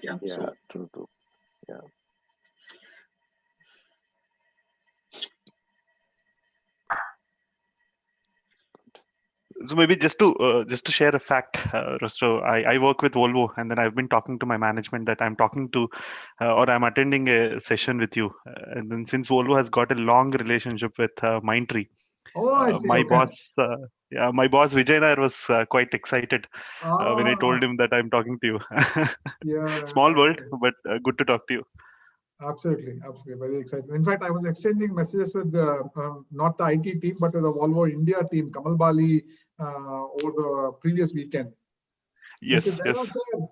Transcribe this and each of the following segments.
Yeah. Yeah, So true. Yeah. So maybe just to share a fact, Rosto, I work with Volvo, and then I've been talking to my management that I'm talking to or I'm attending a session with you. And then since Volvo has got a long relationship with Mindtree, Oh, I see. my Okay. boss, my boss Vijay Nair was quite excited when I told Ah, him that I'm talking to you. yeah. Small world, Okay. but good to talk to you. Absolutely. Very excited. In fact, I was exchanging messages with not the IT team, but with the Volvo India team, Kamal Bali, over the previous weekend. Yes, Mr. yes. Jairaj, sir.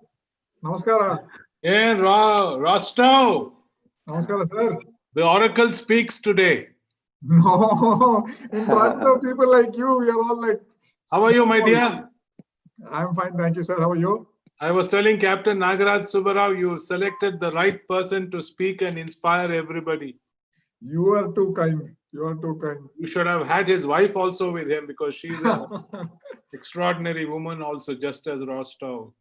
Namaskara. Hey, Rostov, Namaskara, sir. the Oracle speaks today. No, in front of people like you, we are all like. How are you, my small. dear? I'm fine, thank you, sir. How are you? I was telling Captain Nagaraj Subbarao, you selected the right person to speak and inspire everybody. You are too kind. You are too kind. You should have had his wife also with him because she's an extraordinary woman also, just as Rostov.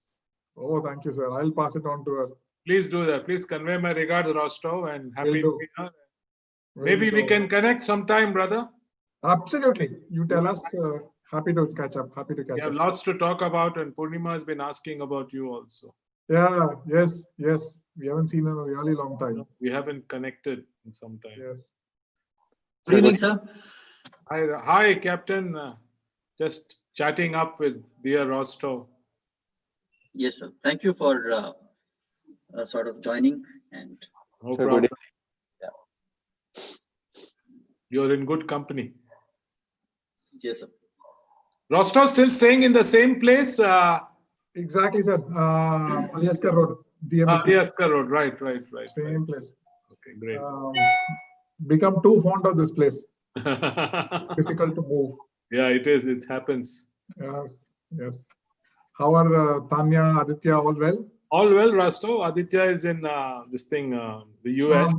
Oh, thank you, sir. I'll pass it on to her. Please do that. Please convey my regards, Rostov, and happy Will New do. Year. Will Maybe we do. can connect sometime, brother. Absolutely. You tell us. Happy to catch up. Happy to We catch have up. lots to talk about, and Purnima has been asking about you also. Yeah. Yes. Yes. We haven't seen in a really long time. We haven't connected in some time. Yes. good evening, sir. Hi, Captain. Just chatting up with dear Rostov. Yes, sir. Thank you for sort of joining, and No Sir, problem. good You're in good company. yes, sir. Rostov still staying in the same place? Exactly, sir. Aliaskar Road, DMSC. Aliaskar Road. Right. Same place. Okay, great. Become too fond of this place. Difficult to move. Yeah, it is. It happens. Yes. Yes. How are Tanya, Aditya, all well? All well, Rostov. Aditya is in the US.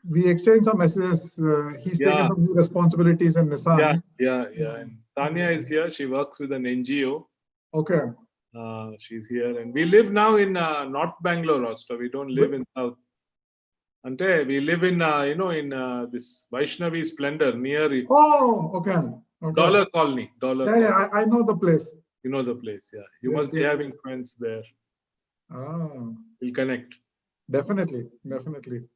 We exchanged some messages. He's taken some new responsibilities in Nissan. Yeah. And Tanya is here. She works with an NGO. Okay. She's here, and we live now in North Bangalore, Rostov. We don't live in South. Ante, we live in this Vaishnavi Splendor near Oh, okay. Dollar Colony. Yeah, I know the place. You know the place, yeah. You Yes, must be yes, having yes. friends there. Ah, We'll connect. definitely.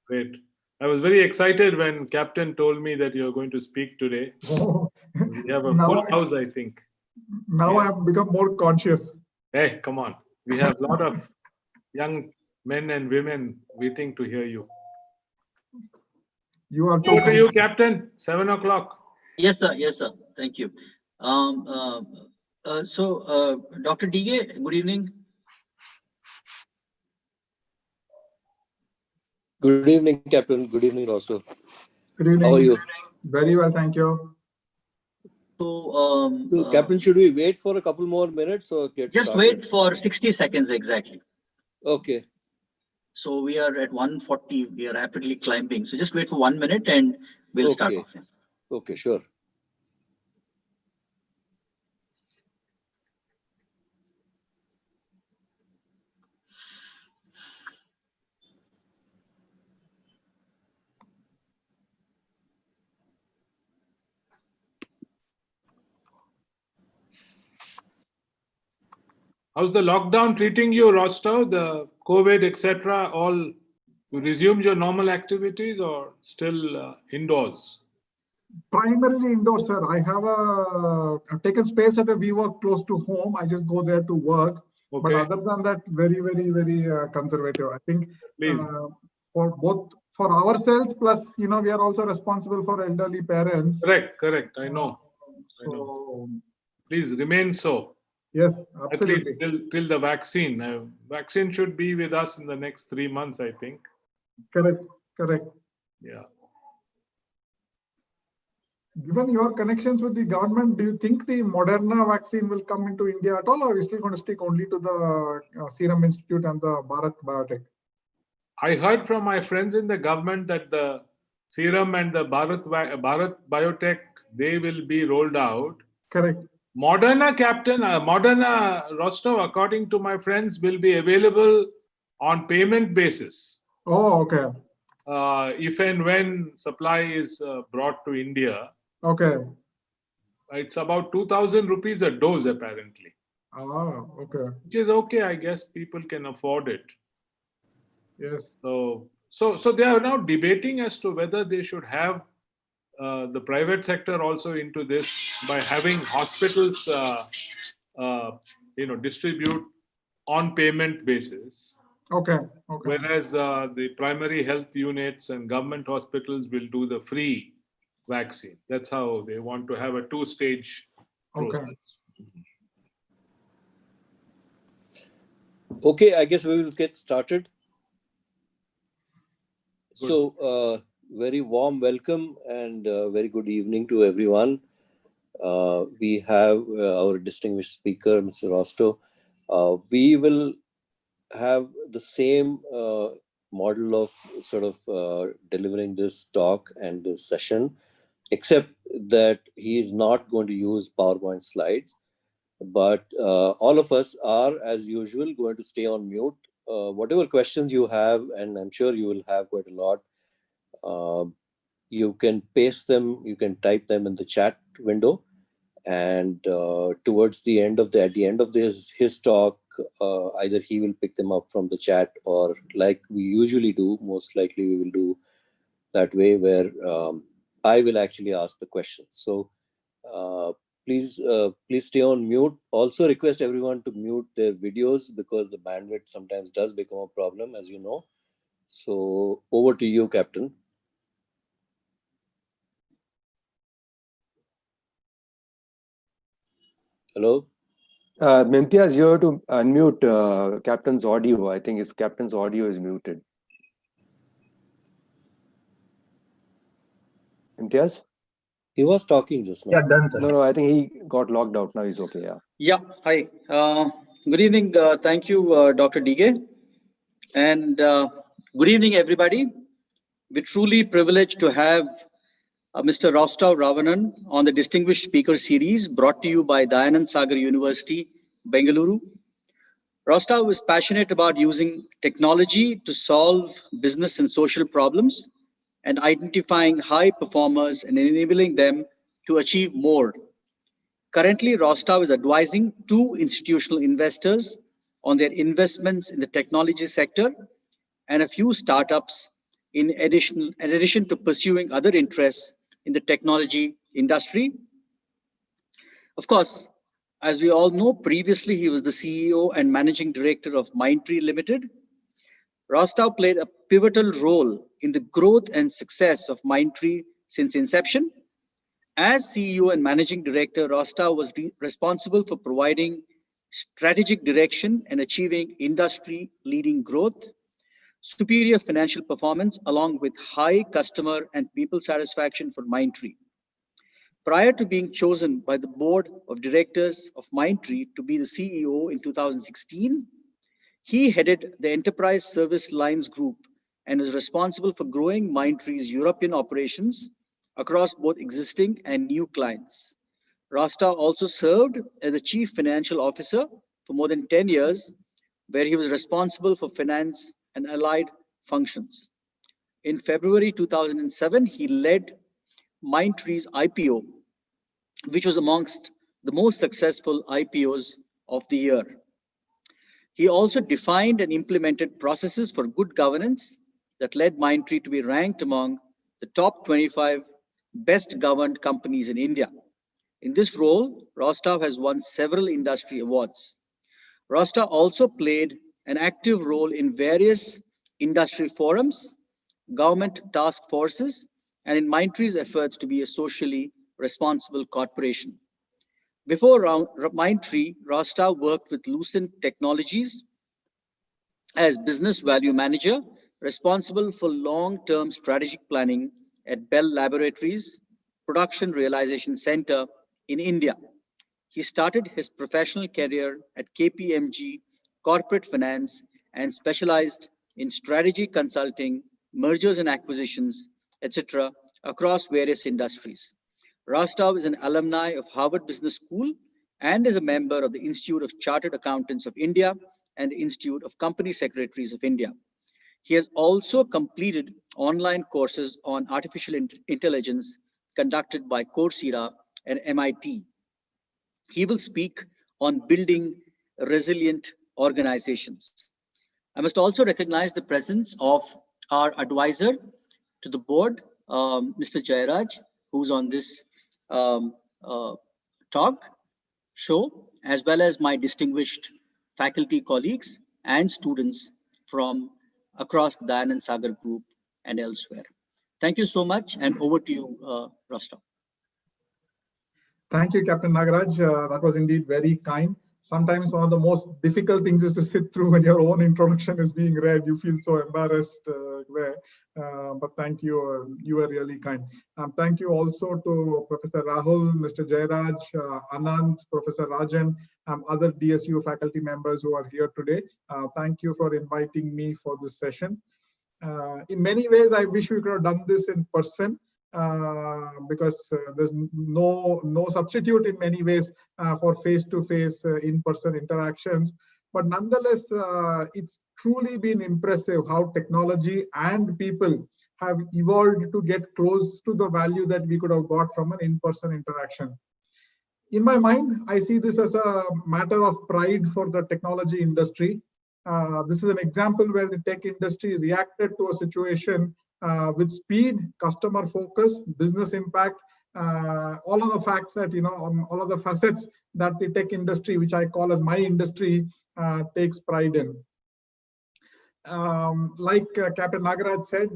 Great. I was very excited when Captain told me that you're going to speak today. Oh, We have a now full house, I think. now I have become more conscious. Hey, come on. We have a lot of young men and women waiting to hear you. You are too Over to kind. you, Captain. 7 o'clock. Yes, sir. Yes, sir. Thank you. So, Dr. DK, good evening. Good evening, Captain. Good evening, Rostov. Good evening. How are you? Very well, thank you. So, Captain, should we wait for a couple more minutes or get just started? wait for 60 seconds exactly. Okay. So we are at 140. We are rapidly climbing. So just wait for 1 minute and we'll start off. Okay, sure. How's the lockdown treating you, Rostov? The COVID, etc. All you resumed your normal activities or still indoors? Primarily indoors, sir. I've taken space at a WeWork close to home. I just go there to work. Okay. But other than that, very conservative. I think for ourselves, plus we are also responsible for elderly parents. Correct. I know. Please remain so. Yes, absolutely. At least till the vaccine. Vaccine should be with us in the next 3 months, I think. Correct. Yeah. Given your connections with the government, do you think the Moderna vaccine will come into India at all, or are we still going to stick only to the Serum Institute and the Bharat Biotech? I heard from my friends in the government that the Serum and the Bharat Biotech, they will be rolled out. Correct. Moderna, Captain, Moderna, Rostov, according to my friends, will be available on payment basis. Oh, okay. If and when supply is brought to India, Okay. it's about 2,000 rupees a dose apparently, Ah, okay. which is okay. I guess people can afford it. Yes. So they are now debating as to whether they should have the private sector also into this by having hospitals, distribute on payment basis. Okay. Okay. Whereas the primary health units and government hospitals will do the free vaccine. That's how they want to have a two-stage process. Okay. Okay, I guess we will get started. Good. So, very warm welcome and very good evening to everyone. We have our distinguished speaker, Mr. Rostow. We will have the same model of sort of delivering this talk and this session, except that he is not going to use PowerPoint slides. But all of us are, as usual, going to stay on mute. Whatever questions you have, and I'm sure you will have quite a lot, you can paste them, you can type them in the chat window. And towards the end of his talk, either he will pick them up from the chat, or like we usually do, most likely we will do that way, where I will actually ask the questions. So please stay on mute. Also request everyone to mute their videos, because the bandwidth sometimes does become a problem, as you know. So over to you, Captain. Hello. Mimtiaz, you have to unmute Captain's audio. I think his Captain's audio is muted. Mimtiaz? He was talking just now. Yeah, done, sir. No, I think he got logged out. Now he's okay. Yeah. Yeah, hi. Good evening. Thank you, Dr. Dige. And good evening, everybody. We're truly privileged to have Mr. Rostow Ravanan on the Distinguished Speaker Series brought to you by Dayanand Sagar University, Bengaluru. Rostow is passionate about using technology to solve business and social problems and identifying high performers and enabling them to achieve more. Currently, Rostow is advising 2 institutional investors on their investments in the technology sector and a few startups in addition to pursuing other interests in the technology industry. Of course, as we all know, previously he was the CEO and Managing Director of Mindtree Limited. Rostow played a pivotal role in the growth and success of Mindtree since inception. As CEO and Managing Director, Rostow was responsible for providing strategic direction and achieving industry-leading growth, superior financial performance, along with high customer and people satisfaction for Mindtree. Prior to being chosen by the board of directors of Mindtree to be the CEO in 2016, he headed the Enterprise Service Lines Group and was responsible for growing Mindtree's European operations across both existing and new clients. Rostow also served as the Chief Financial Officer for more than 10 years, where he was responsible for finance and allied functions. In February 2007, he led Mindtree's IPO, which was amongst the most successful IPOs of the year. He also defined and implemented processes for good governance that led Mindtree to be ranked among the top 25 best governed companies in India. In this role, Rostow has won several industry awards. Rostow also played an active role in various industry forums, government task forces, and in Mindtree's efforts to be a socially responsible corporation. Before Mindtree, Rostow worked with Lucent Technologies as business value manager, responsible for long-term strategic planning at Bell Laboratories Production Realization Center in India. He started his professional career at KPMG Corporate Finance and specialized in strategy consulting, mergers and acquisitions, etc., across various industries. Rostow is an alumni of Harvard Business School and is a member of the Institute of Chartered Accountants of India and the Institute of Company Secretaries of India. He has also completed online courses on artificial intelligence conducted by Coursera and MIT. He will speak on building resilient organizations. I must also recognize the presence of our advisor to the board, Mr. Jairaj, who's on this show, as well as my distinguished faculty colleagues and students from across the Dayanand Sagar Group and elsewhere. Thank you so much, and over to you, Rostov. Thank you, Captain Nagaraj. That was indeed very kind. Sometimes one of the most difficult things is to sit through when your own introduction is being read. You feel so embarrassed there. But thank you. You were really kind. Thank you also to Professor Rahul, Mr. Jairaj, Anand, Professor Rajan, other DSU faculty members who are here today. Thank you for inviting me for this session. In many ways, I wish we could have done this in person. Because there's no substitute in many ways for face-to-face in-person interactions. But nonetheless, it's truly been impressive how technology and people have evolved to get close to the value that we could have got from an in-person interaction. In my mind, I see this as a matter of pride for the technology industry. This is an example where the tech industry reacted to a situation with speed, customer focus, business impact, all of the facts that, all of the facets that the tech industry, which I call as my industry, takes pride in. Like Captain Nagaraj said,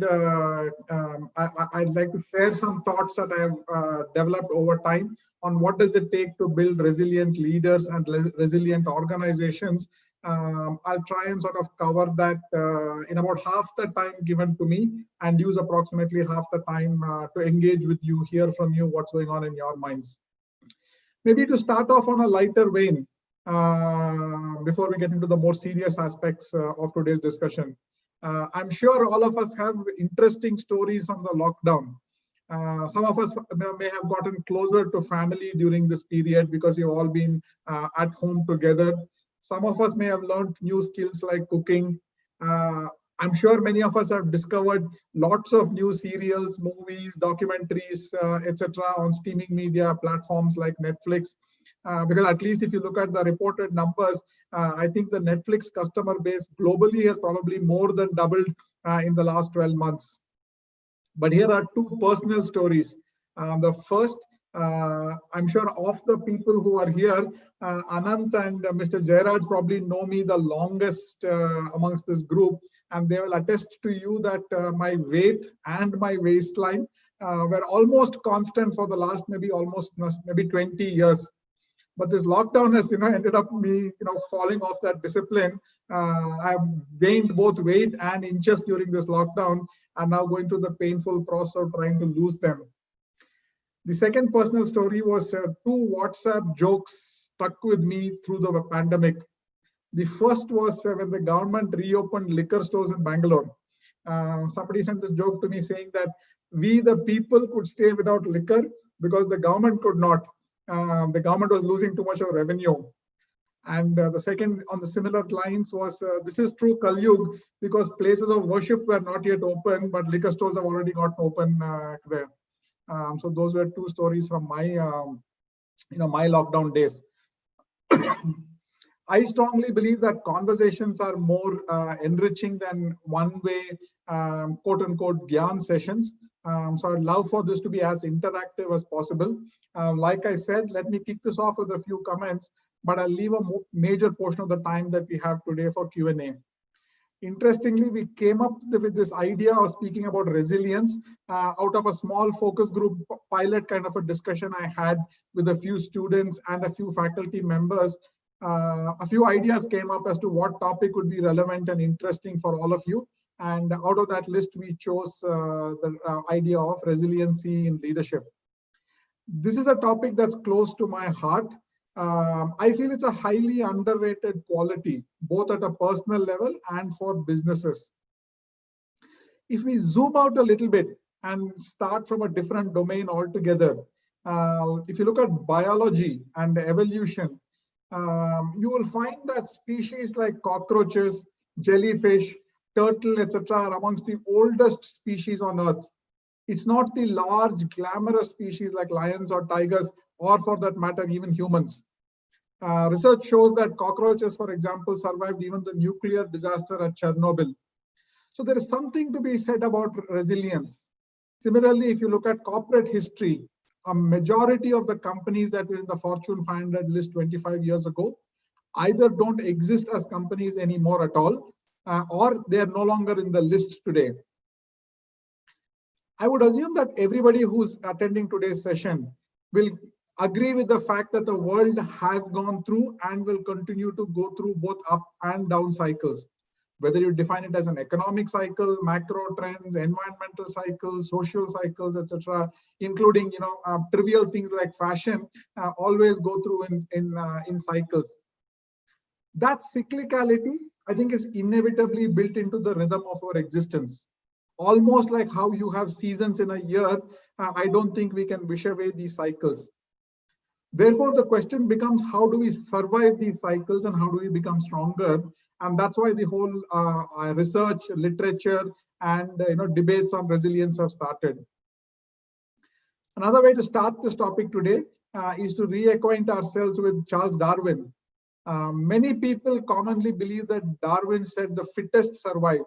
I'd like to share some thoughts that I have developed over time on what does it take to build resilient leaders and resilient organizations. I'll try and sort of cover that in about half the time given to me and use approximately half the time to engage with you, hear from you what's going on in your minds. Maybe to start off on a lighter vein, before we get into the more serious aspects of today's discussion. I'm sure all of us have interesting stories from the lockdown. Some of us may have gotten closer to family during this period because you've all been at home together. Some of us may have learned new skills like cooking. I'm sure many of us have discovered lots of new serials, movies, documentaries, etc. on streaming media platforms like Netflix. Because at least if you look at the reported numbers, I think the Netflix customer base globally has probably more than doubled in the last 12 months. But here are two personal stories. The first, I'm sure of the people who are here, Anant and Mr. Jairaj probably know me the longest amongst this group, and they will attest to you that my weight and my waistline were almost constant for the last maybe 20 years. But this lockdown has ended up me falling off that discipline. I've gained both weight and inches during this lockdown, and now going through the painful process of trying to lose them. The second personal story was two WhatsApp jokes stuck with me through the pandemic. The first was when the government reopened liquor stores in Bangalore. Somebody sent this joke to me saying that we, the people, could stay without liquor because the government could not. The government was losing too much of revenue. And the second on the similar lines was, this is true Kalyug because places of worship were not yet open, but liquor stores have already gotten open there. So those were two stories from my, my lockdown days. I strongly believe that conversations are more enriching than one-way, quote unquote, Gyan sessions. So I'd love for this to be as interactive as possible. Like I said, let me kick this off with a few comments, but I'll leave a major portion of the time that we have today for Q&A. Interestingly, we came up with this idea of speaking about resilience out of a small focus group pilot kind of a discussion I had with a few students and a few faculty members. A few ideas came up as to what topic would be relevant and interesting for all of you. And out of that list, we chose the idea of resiliency in leadership. This is a topic that's close to my heart. I feel it's a highly underrated quality, both at a personal level and for businesses. If we zoom out a little bit and start from a different domain altogether, if you look at biology and evolution, you will find that species like cockroaches, jellyfish, turtle, etc. are amongst the oldest species on Earth. It's not the large, glamorous species like lions or tigers, or for that matter, even humans. Research shows that cockroaches, for example, survived even the nuclear disaster at Chernobyl. So there is something to be said about resilience. Similarly, if you look at corporate history, a majority of the companies that were in the Fortune 500 list 25 years ago either don't exist as companies anymore at all, or they are no longer in the list today. I would assume that everybody who's attending today's session will agree with the fact that the world has gone through and will continue to go through both up and down cycles. Whether you define it as an economic cycle, macro trends, environmental cycles, social cycles, etc., including trivial things like fashion, always go through in cycles. That cyclicality, I think, is inevitably built into the rhythm of our existence. Almost like how you have seasons in a year, I don't think we can wish away these cycles. Therefore, the question becomes, how do we survive these cycles and how do we become stronger? And that's why the whole research, literature, and debates on resilience have started. Another way to start this topic today is to reacquaint ourselves with Charles Darwin. Many people commonly believe that Darwin said the fittest survive.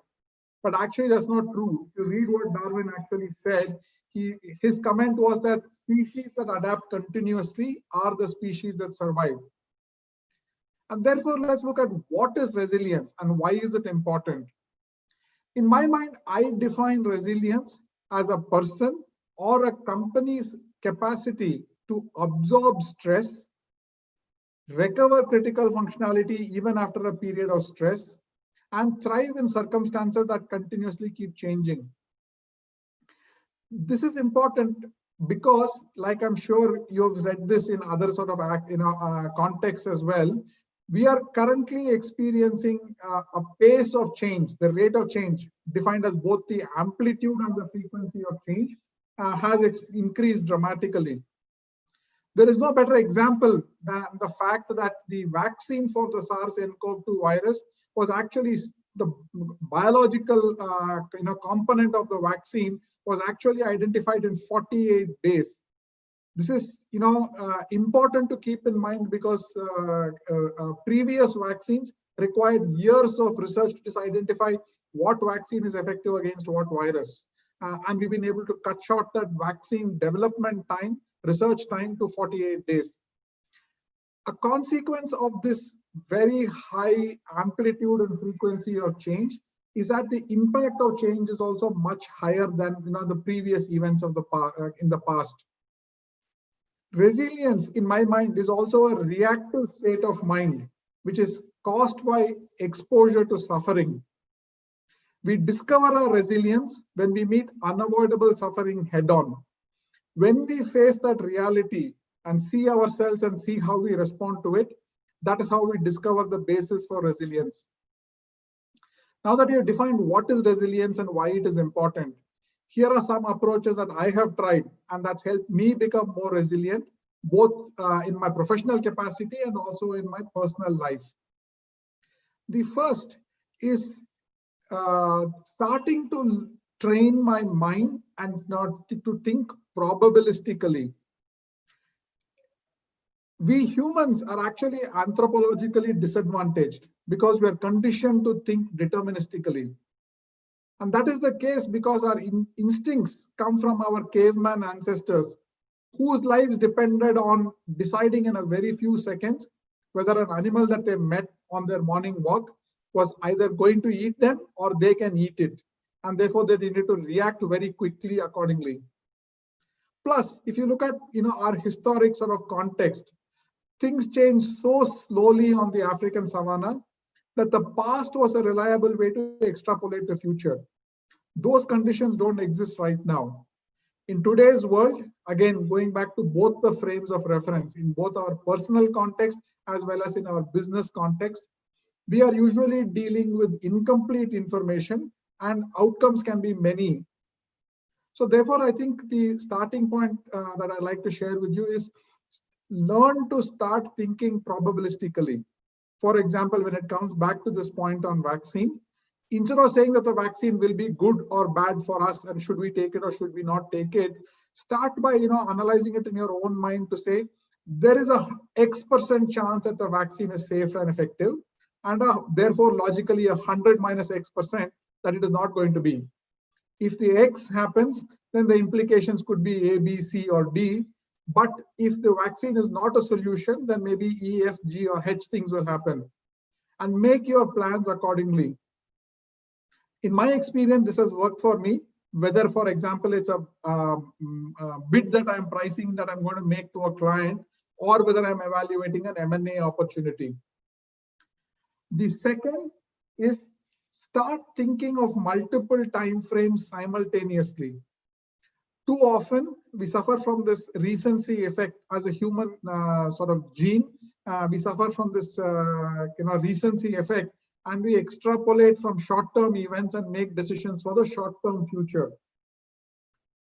But actually, that's not true. If you read what Darwin actually said, his comment was that species that adapt continuously are the species that survive. And therefore, let's look at what is resilience and why is it important. In my mind, I define resilience as a person or a company's capacity to absorb stress, recover critical functionality even after a period of stress, and thrive in circumstances that continuously keep changing. This is important because, like I'm sure you've read this in other sort of contexts as well, we are currently experiencing a pace of change. The rate of change, defined as both the amplitude and the frequency of change, has increased dramatically. There is no better example than the fact that the vaccine for the SARS-CoV-2 virus was actually the biological component of the vaccine was actually identified in 48 days. This is important to keep in mind because previous vaccines required years of research to just identify what vaccine is effective against what virus. And we've been able to cut short that vaccine development time, research time, to 48 days. A consequence of this very high amplitude and frequency of change is that the impact of change is also much higher than the previous events of in the past. Resilience, in my mind, is also a reactive state of mind, which is caused by exposure to suffering. We discover our resilience when we meet unavoidable suffering head-on. When we face that reality and see ourselves and see how we respond to it, that is how we discover the basis for resilience. Now that you have defined what is resilience and why it is important, here are some approaches that I have tried and that's helped me become more resilient, both in my professional capacity and also in my personal life. The first is starting to train my mind and not to think probabilistically. We humans are actually anthropologically disadvantaged because we are conditioned to think deterministically. And that is the case because our instincts come from our caveman ancestors, whose lives depended on deciding in a very few seconds whether an animal that they met on their morning walk was either going to eat them or they can eat it. And therefore they needed to react very quickly accordingly. Plus, if you look at our historic sort of context, things change so slowly on the African savanna that the past was a reliable way to extrapolate the future. Those conditions don't exist right now. In today's world, again, going back to both the frames of reference, in both our personal context as well as in our business context, we are usually dealing with incomplete information and outcomes can be many. So therefore, I think the starting point that I'd like to share with you is learn to start thinking probabilistically. For example, when it comes back to this point on vaccine, instead of saying that the vaccine will be good or bad for us and should we take it or should we not take it, start by analyzing it in your own mind to say there is a X% chance that the vaccine is safe and effective, and therefore logically 100 minus X% that it is not going to be. If the X happens, then the implications could be A, B, C, or D. But if the vaccine is not a solution, then maybe E, F, G, or H things will happen. And make your plans accordingly. In my experience, this has worked for me. Whether, for example, it's a bid that I'm pricing that I'm going to make to a client, or whether I'm evaluating an M&A opportunity. The second is start thinking of multiple time frames simultaneously. Too often, we suffer from this recency effect as a human sort of gene. We suffer from this recency effect, and we extrapolate from short-term events and make decisions for the short-term future.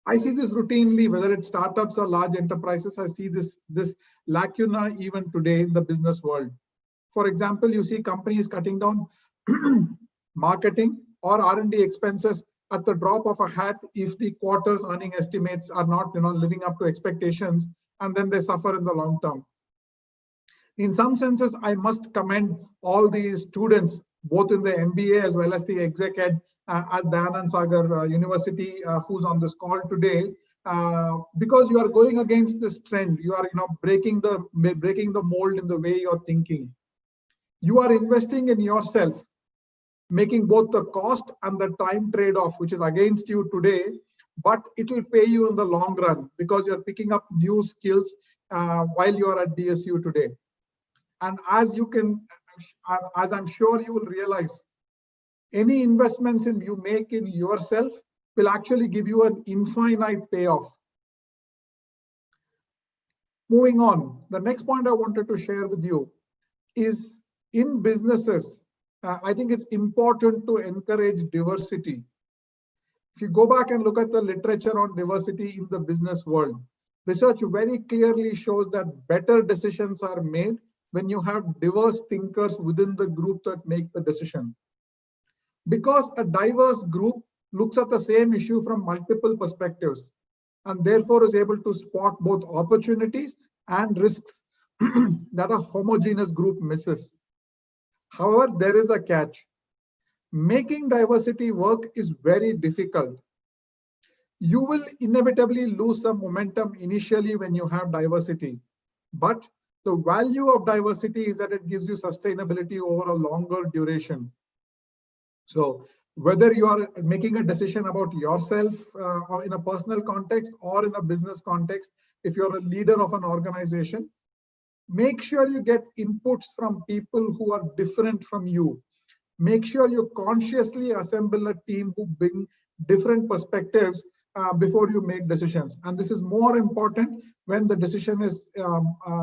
I see this routinely, whether it's startups or large enterprises. I see this lacuna even today in the business world. For example, you see companies cutting down marketing or R&D expenses at the drop of a hat if the quarter's earning estimates are not living up to expectations, and then they suffer in the long term. In some senses, I must commend all the students, both in the MBA as well as the exec ed at Dayanand Sagar University, who's on this call today, because you are going against this trend. You are breaking the mold in the way you're thinking. You are investing in yourself, making both the cost and the time trade-off, which is against you today, but it will pay you in the long run because you're picking up new skills while you are at DSU today. And as I'm sure you will realize, any investments you make in yourself will actually give you an infinite payoff. Moving on, the next point I wanted to share with you is in businesses, I think it's important to encourage diversity. If you go back and look at the literature on diversity in the business world, research very clearly shows that better decisions are made when you have diverse thinkers within the group that make the decision. Because a diverse group looks at the same issue from multiple perspectives and therefore is able to spot both opportunities and risks that a homogeneous group misses. However, there is a catch. Making diversity work is very difficult. You will inevitably lose some momentum initially when you have diversity, but the value of diversity is that it gives you sustainability over a longer duration. So whether you are making a decision about yourself or in a personal context or in a business context, if you're a leader of an organization, make sure you get inputs from people who are different from you. Make sure you consciously assemble a team who bring different perspectives before you make decisions. And this is more important when the decision is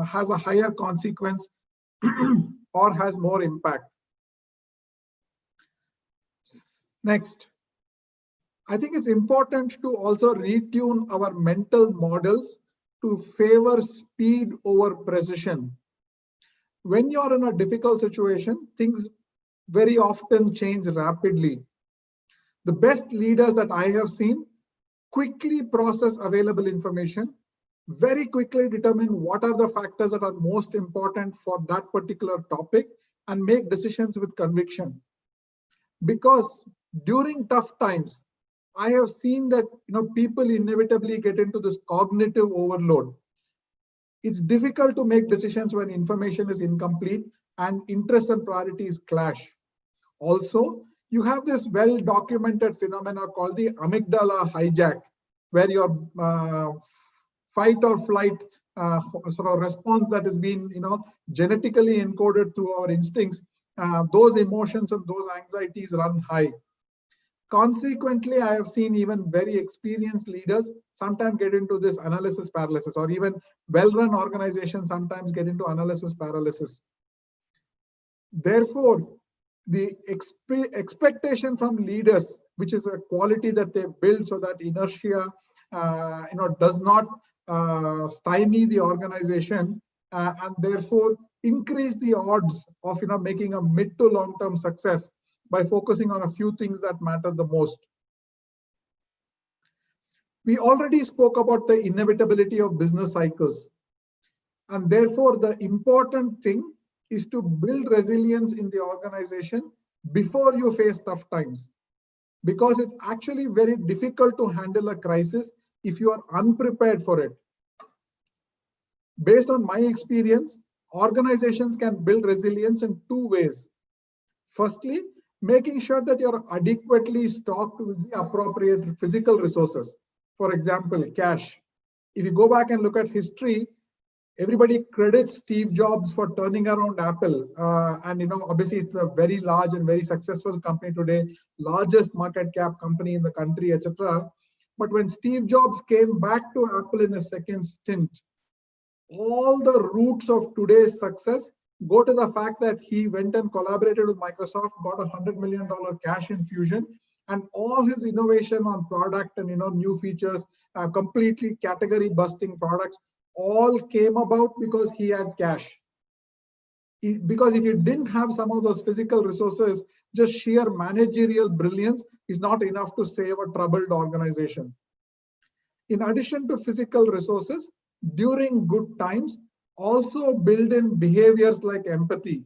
has a higher consequence or has more impact. Next, I think it's important to also retune our mental models to favor speed over precision. When you're in a difficult situation, things very often change rapidly. The best leaders that I have seen quickly process available information, very quickly determine what are the factors that are most important for that particular topic, and make decisions with conviction. Because during tough times, I have seen that people inevitably get into this cognitive overload. It's difficult to make decisions when information is incomplete and interests and priorities clash. Also, you have this well-documented phenomena called the amygdala hijack, where your fight or flight sort of response that has been genetically encoded through our instincts, those emotions and those anxieties run high. Consequently, I have seen even very experienced leaders sometimes get into this analysis paralysis, or even well-run organizations sometimes get into analysis paralysis. Therefore, the expectation from leaders, which is a quality that they build so that inertia does not stymie the organization and therefore increase the odds of making a mid to long term success by focusing on a few things that matter the most. We already spoke about the inevitability of business cycles, and therefore the important thing is to build resilience in the organization before you face tough times, because it's actually very difficult to handle a crisis if you are unprepared for it. Based on my experience, organizations can build resilience in two ways. Firstly, making sure that you're adequately stocked with the appropriate physical resources. For example, cash. If you go back and look at history, everybody credits Steve Jobs for turning around Apple. And obviously it's a very large and very successful company today, largest market cap company in the country, etc. But when Steve Jobs came back to Apple in a second stint, all the roots of today's success go to the fact that he went and collaborated with Microsoft, got a $100 million cash infusion, and all his innovation on product and new features, completely category busting products, all came about because he had cash. Because if you didn't have some of those physical resources, just sheer managerial brilliance is not enough to save a troubled organization. In addition to physical resources, during good times, also build in behaviors like empathy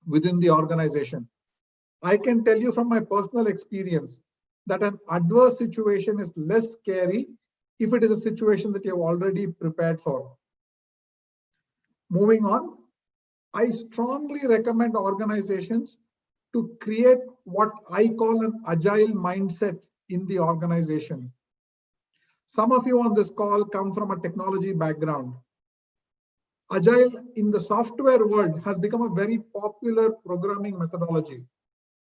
within the organization. I can tell you from my personal experience that an adverse situation is less scary if it is a situation that you have already prepared for. Moving on, I strongly recommend organizations to create what I call an agile mindset in the organization. Some of you on this call come from a technology background. Agile in the software world has become a very popular programming methodology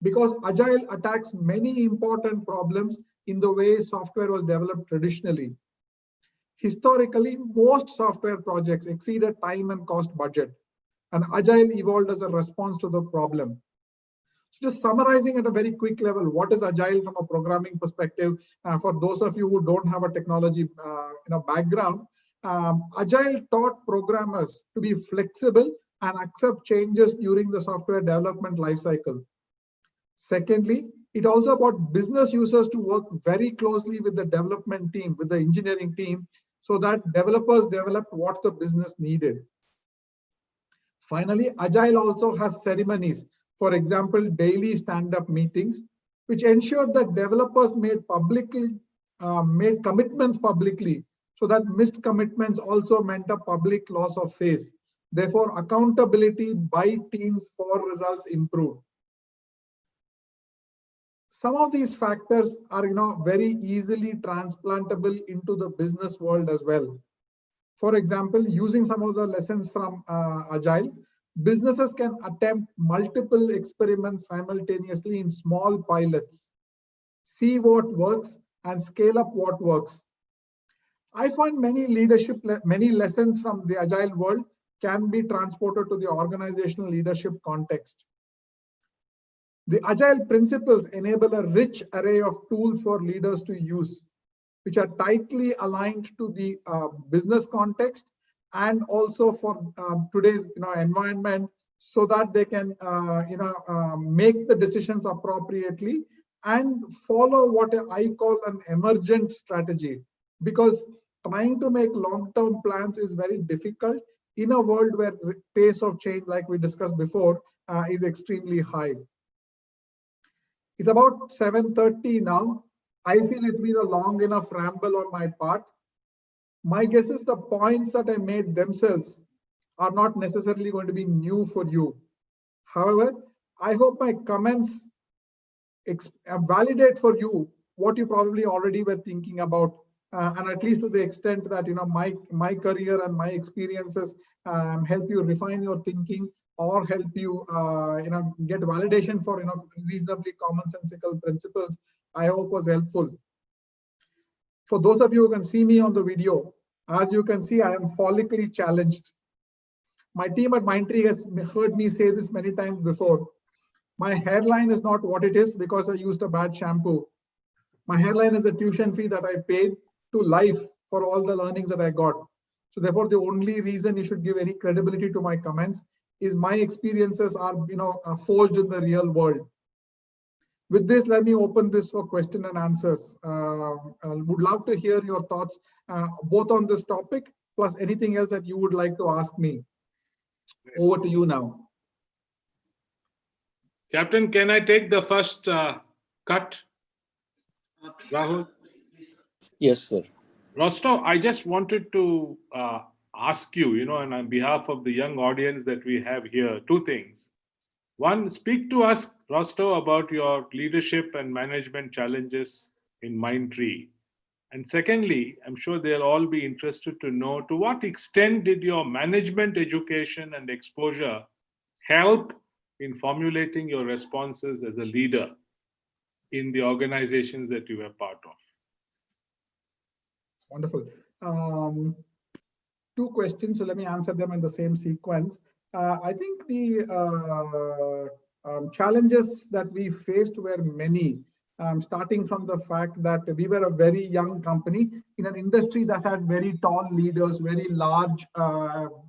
because Agile attacks many important problems in the way software was developed traditionally. Historically, most software projects exceeded time and cost budget, and Agile evolved as a response to the problem. So just summarizing at a very quick level, what is Agile from a programming perspective? For those of you who don't have a technology background, Agile taught programmers to be flexible and accept changes during the software development lifecycle. Secondly, it also about business users to work very closely with the development team, with the engineering team, so that developers developed what the business needed. Finally, Agile also has ceremonies. For example, daily stand-up meetings, which ensured that developers made commitments publicly, so that missed commitments also meant a public loss of face. Therefore, accountability by teams for results improved. Some of these factors are very easily transplantable into the business world as well. For example, using some of the lessons from Agile, businesses can attempt multiple experiments simultaneously in small pilots, see what works and scale up what works. I find many lessons from the Agile world can be transported to the organizational leadership context. The Agile principles enable a rich array of tools for leaders to use, which are tightly aligned to the business context and also for today's environment, so that they can make the decisions appropriately and follow what I call an emergent strategy, because trying to make long-term plans is very difficult in a world where pace of change, like we discussed before, is extremely high. It's about 7:30 now. I feel it's been a long enough ramble on my part. My guess is the points that I made themselves are not necessarily going to be new for you. However, I hope my comments validate for you what you probably already were thinking about, and at least to the extent that my career and my experiences help you refine your thinking or help you get validation for reasonably commonsensical principles, I hope was helpful. For those of you who can see me on the video, as you can see, I am follically challenged. My team at Mindtree has heard me say this many times before. My hairline is not what it is because I used a bad shampoo. My hairline is the tuition fee that I paid to life for all the learnings that I got. So therefore, the only reason you should give any credibility to my comments is my experiences are, forged in the real world. With this, let me open this for question and answers. Would love to hear your thoughts both on this topic plus anything else that you would like to ask me. Over to you now. Captain, can I take the first cut? Rahul? Yes, sir. Rostov, I just wanted to ask you, and on behalf of the young audience that we have here, two things. One, speak to us, Rostov, about your leadership and management challenges in Mindtree. And secondly, I'm sure they'll all be interested to know, to what extent did your management education and exposure help in formulating your responses as a leader in the organizations that you were part of? Wonderful. Two questions, so let me answer them in the same sequence. I think the challenges that we faced were many, starting from the fact that we were a very young company in an industry that had very tall leaders, very large,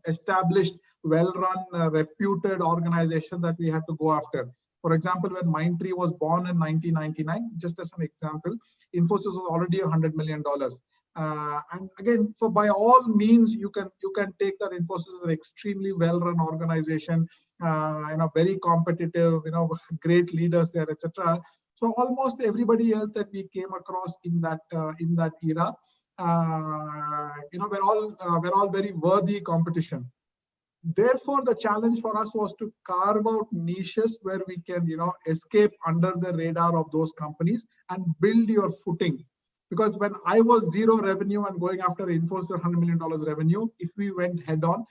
established, well-run, reputed organization that we had to go after. For example, when Mindtree was born in 1999, just as an example, Infosys was already $100 million. And again, so by all means, you can take that Infosys is an extremely well-run organization, very competitive, great leaders there, etc. So almost everybody else that we came across in that era, we're all very worthy competition. Therefore, the challenge for us was to carve out niches where we can, escape under the radar of those companies and build your footing. Because when I was zero revenue and going after Infosys $100 million revenue, if we went head on,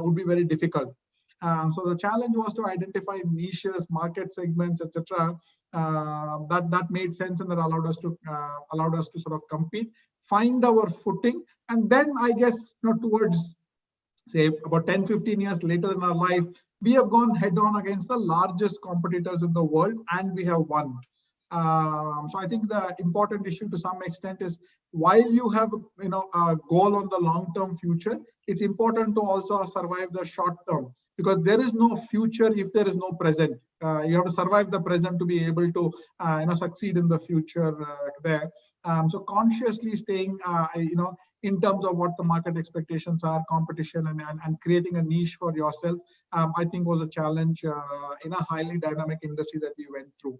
would be very difficult. So the challenge was to identify niches, market segments, etc. That made sense and that allowed us to sort of compete, find our footing, and then I guess towards say about 10-15 years later in our life, we have gone head on against the largest competitors in the world and we have won. So I think the important issue to some extent is while you have a goal on the long-term future, it's important to also survive the short term, because there is no future if there is no present. You have to survive the present to be able to succeed in the future there. So consciously staying in terms of what the market expectations are, competition, and creating a niche for yourself, I think was a challenge in a highly dynamic industry that we went through.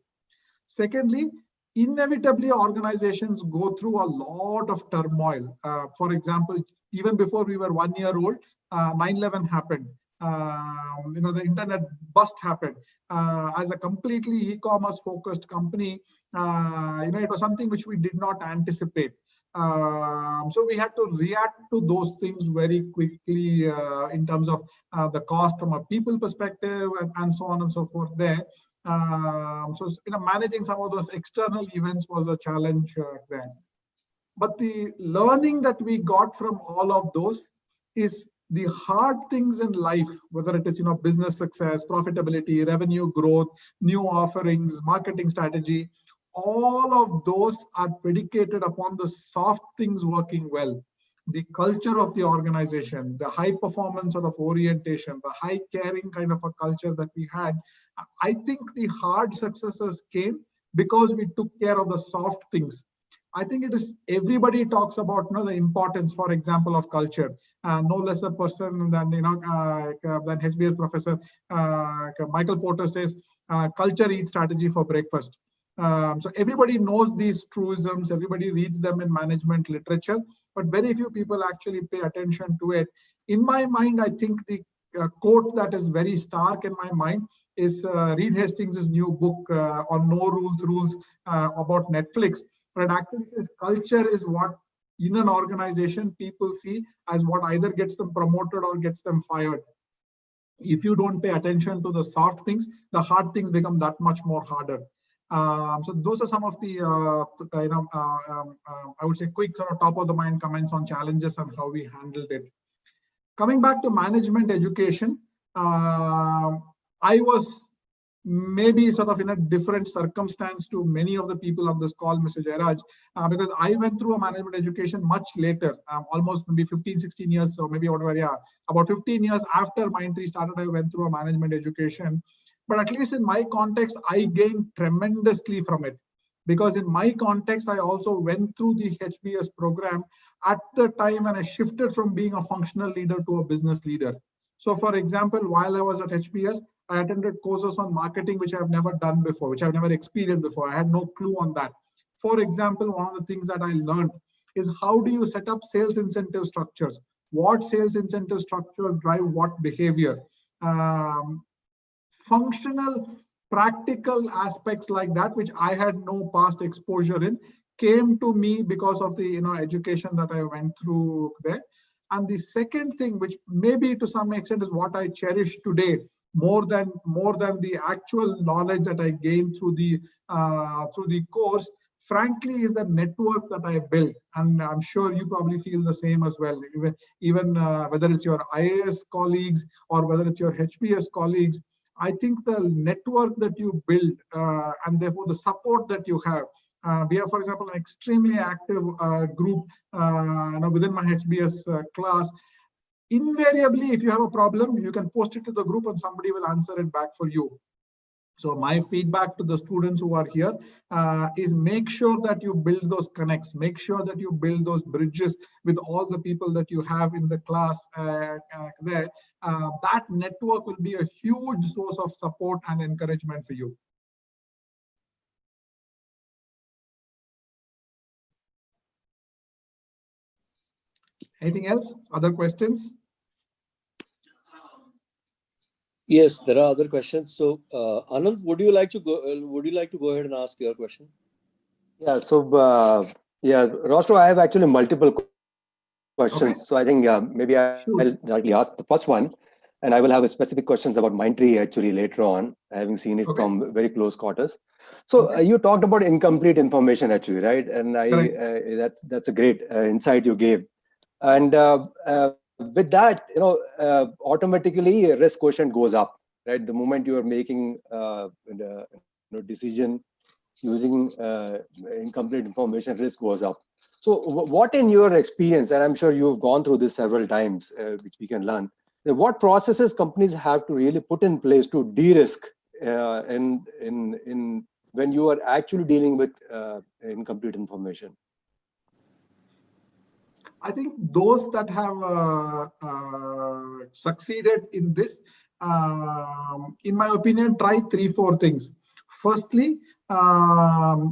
Secondly, inevitably organizations go through a lot of turmoil. For example, even before we were 1 year old, 9/11 happened. The internet bust happened. As a completely e-commerce focused company, it was something which we did not anticipate. So we had to react to those things very quickly in terms of the cost from a people perspective and so on and so forth there. So managing some of those external events was a challenge there. But the learning that we got from all of those is the hard things in life, whether it is business success, profitability, revenue growth, new offerings, marketing strategy, all of those are predicated upon the soft things working well. The culture of the organization, the high performance sort of orientation, the high caring kind of a culture that we had. I think the hard successes came because we took care of the soft things. I think it is everybody talks about the importance, for example, of culture. No less a person than HBS professor Michael Porter says, culture eats strategy for breakfast. So everybody knows these truisms, everybody reads them in management literature, but very few people actually pay attention to it. In my mind, I think the quote that is very stark in my mind is Reed Hastings' new book on No Rules about Netflix. But it actually says culture is what in an organization people see as what either gets them promoted or gets them fired. If you don't pay attention to the soft things, the hard things become that much more harder. So those are some of the, I would say, quick sort of top of the mind comments on challenges and how we handled it. Coming back to management education, I was maybe sort of in a different circumstance to many of the people on this call, Mr. Jairaj, because I went through a management education much later, almost maybe 15, 16 years, so maybe whatever, yeah, about 15 years after Mindtree started, I went through a management education. But at least in my context, I gained tremendously from it. Because in my context, I also went through the HBS program at the time when I shifted from being a functional leader to a business leader. So for example, while I was at HBS, I attended courses on marketing, which I've never done before, which I've never experienced before. I had no clue on that. For example, one of the things that I learned is how do you set up sales incentive structures? What sales incentive structures drive what behavior? Functional, practical aspects like that, which I had no past exposure in, came to me because of the education that I went through there. And the second thing, which maybe to some extent is what I cherish today, more than the actual knowledge that I gained through the course, frankly, is the network that I built. And I'm sure you probably feel the same as well. Even whether it's your IAS colleagues or whether it's your HBS colleagues, I think the network that you build and therefore the support that you have. We have, for example, an extremely active group within my HBS class. Invariably, if you have a problem, you can post it to the group and somebody will answer it back for you. So my feedback to the students who are here is make sure that you build those connects, make sure that you build those bridges with all the people that you have in the class there. That network will be a huge source of support and encouragement for you. Anything else? Other questions? Yes, there are other questions. So, Anand, would you like to go ahead and ask your question? Yeah. So, yeah, Rosto, I have actually multiple questions. Okay. So I think maybe I'll directly ask the first one, and I will have specific questions about Mindtree actually later on, having seen it from very close quarters. So you talked about incomplete information actually, right? And that's a great insight you gave. And with that, automatically risk quotient goes up, right? The moment you are making decision using incomplete information, risk goes up. So what in your experience, and I'm sure you've gone through this several times, which we can learn, what processes companies have to really put in place to de-risk in when you are actually dealing with incomplete information? I think those that have succeeded in this, in my opinion, try 3-4 things. Firstly,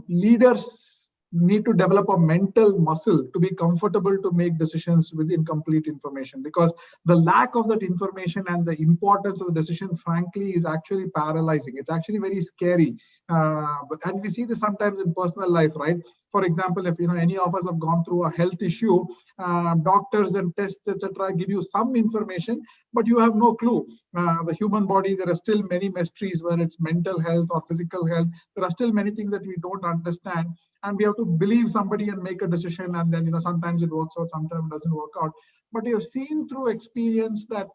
leaders need to develop a mental muscle to be comfortable to make decisions with incomplete information, because the lack of that information and the importance of the decision, frankly, is actually paralyzing. It's actually very scary. And we see this sometimes in personal life, right? For example, if any of us have gone through a health issue, doctors and tests, etc., give you some information, but you have no clue. The human body, there are still many mysteries, whether it's mental health or physical health. There are still many things that we don't understand, and we have to believe somebody and make a decision. And then sometimes it works out, sometimes it doesn't work out. But you've seen through experience that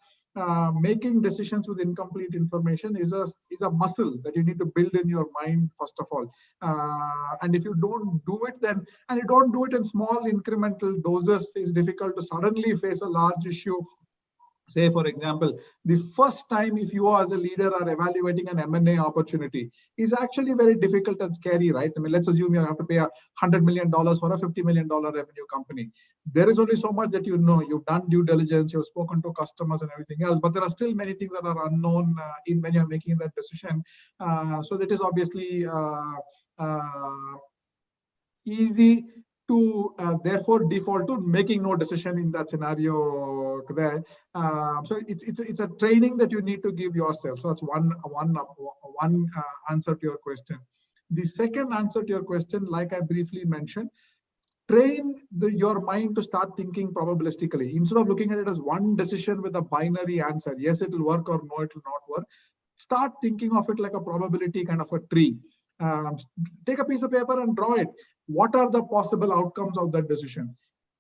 making decisions with incomplete information is a muscle that you need to build in your mind first of all. And if you don't do it, then, and you don't do it in small incremental doses, it's difficult to suddenly face a large issue. Say, for example, the first time if you as a leader are evaluating an M&A opportunity is actually very difficult and scary, right? I mean, let's assume you have to pay $100 million for a $50 million revenue company. There is only so much that you've done due diligence, you've spoken to customers and everything else, but there are still many things that are unknown when you're making that decision. So that is obviously easy to therefore default to making no decision in that scenario there. So it's a training that you need to give yourself. So that's one answer to your question. The second answer to your question, like I briefly mentioned, train your mind to start thinking probabilistically. Instead of looking at it as one decision with a binary answer, yes, it will work or no, it will not work. Start thinking of it like a probability kind of a tree. Take a piece of paper and draw it. What are the possible outcomes of that decision?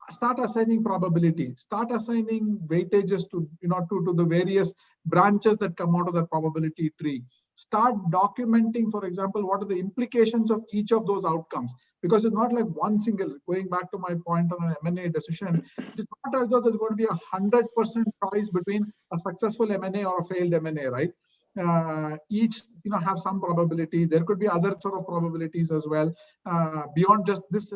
Start assigning probability. Start assigning weightages to the various branches that come out of that probability tree. Start documenting, for example, what are the implications of each of those outcomes. Because it's not like one single, going back to my point on an M&A decision, it's not as though there's going to be 100% choice between a successful M&A or a failed M&A, right? Each have some probability. There could be other sort of probabilities as well, beyond just this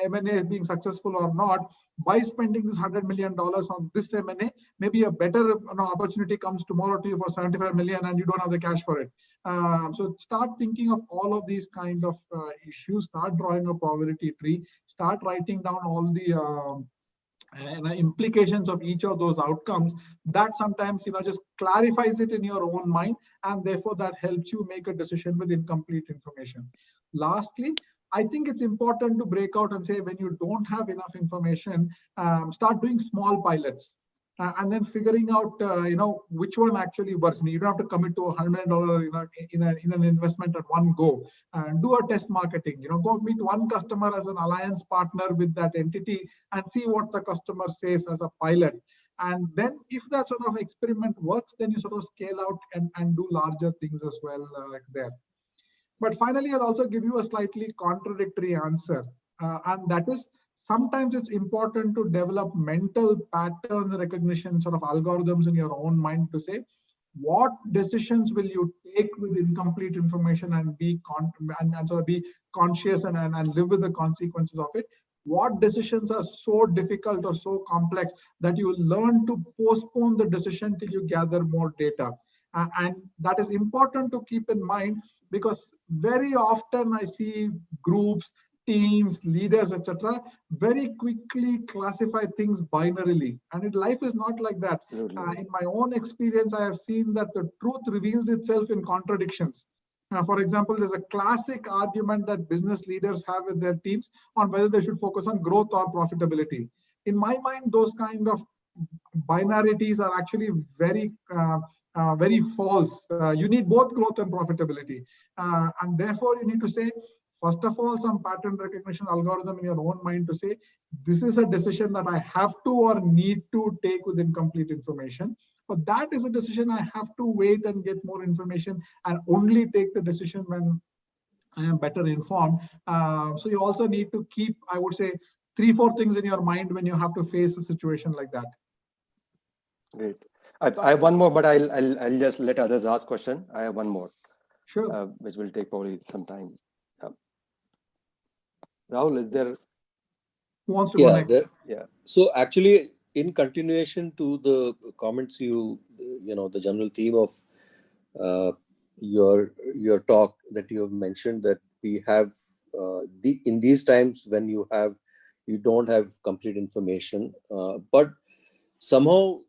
M&A being successful or not. By spending this $100 million on this M&A, maybe a better opportunity comes tomorrow to you for 75 million and you don't have the cash for it. So start thinking of all of these kind of issues, start drawing a probability tree, start writing down all the implications of each of those outcomes. That sometimes just clarifies it in your own mind, and therefore that helps you make a decision with incomplete information. Lastly, I think it's important to break out and say, when you don't have enough information, start doing small pilots and then figuring out which one actually works. You don't have to commit to $100 million in an investment at one go. Do a test marketing. Go meet one customer as an alliance partner with that entity and see what the customer says as a pilot. And then if that sort of experiment works, then you sort of scale out and do larger things as well there. But finally, I'll also give you a slightly contradictory answer. And that is, sometimes it's important to develop mental pattern recognition sort of algorithms in your own mind to say, what decisions will you take with incomplete information and be conscious and live with the consequences of it? What decisions are so difficult or so complex that you learn to postpone the decision till you gather more data? And that is important to keep in mind, because very often I see groups, teams, leaders, etc., very quickly classify things binarily. And life is not like that. In my own experience, I have seen that the truth reveals itself in contradictions. For example, there's a classic argument that business leaders have with their teams on whether they should focus on growth or profitability. In my mind, those kind of binarities are actually very false. You need both growth and profitability. And therefore, you need to say, first of all, some pattern recognition algorithm in your own mind to say, this is a decision that I have to or need to take with incomplete information. But that is a decision I have to wait and get more information and only take the decision when I am better informed. So you also need to keep, I would say, 3-4 things in your mind when you have to face a situation like that. Great. I have one more, but I'll just let others ask question. I have one more, sure, which will take probably some time. Rahul, is there? Who wants to go next? Yeah. So actually, in continuation to the comments the general theme of your talk that you have mentioned, that we have in these times when you don't have complete information, but somehow.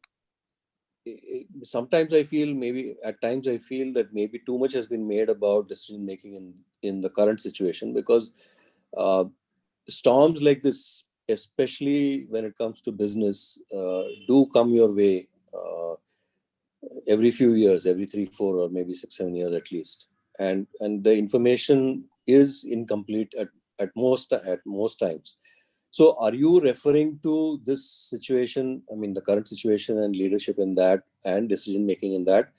Sometimes I feel at times I feel that maybe too much has been made about decision making in the current situation, because storms like this, especially when it comes to business, do come your way every few years, every 3, 4, or maybe 6, 7 years at least, and the information is incomplete at most times. So are you referring to this situation, the current situation and leadership in that and decision-making in that,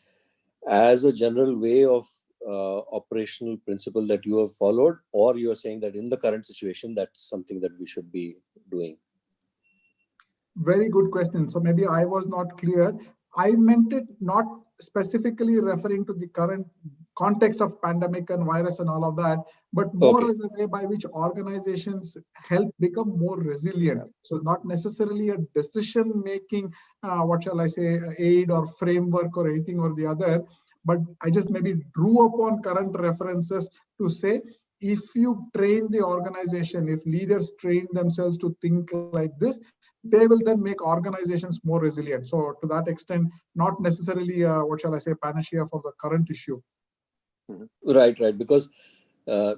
as a general way of operational principle that you have followed, or you are saying that in the current situation, that's something that we should be doing? Very good question. So maybe I was not clear. I meant it not specifically referring to the current context of pandemic and virus and all of that, but more as a way by which organizations help become more resilient. Yeah. So not necessarily a decision-making, aid or framework or anything or the other, but I just maybe drew upon current references to say, if you train the organization, if leaders train themselves to think like this, they will then make organizations more resilient. So to that extent, not necessarily, panacea for the current issue. Right. Because, I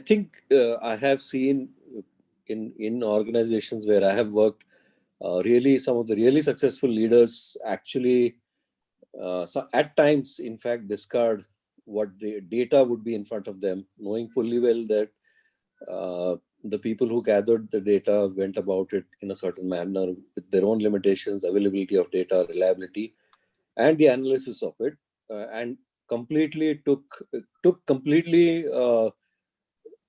think I have seen in organizations where I have worked, some of the really successful leaders actually, at times, in fact, discard what the data would be in front of them, knowing fully well that the people who gathered the data went about it in a certain manner with their own limitations, availability of data, reliability, and the analysis of it. and completely took completely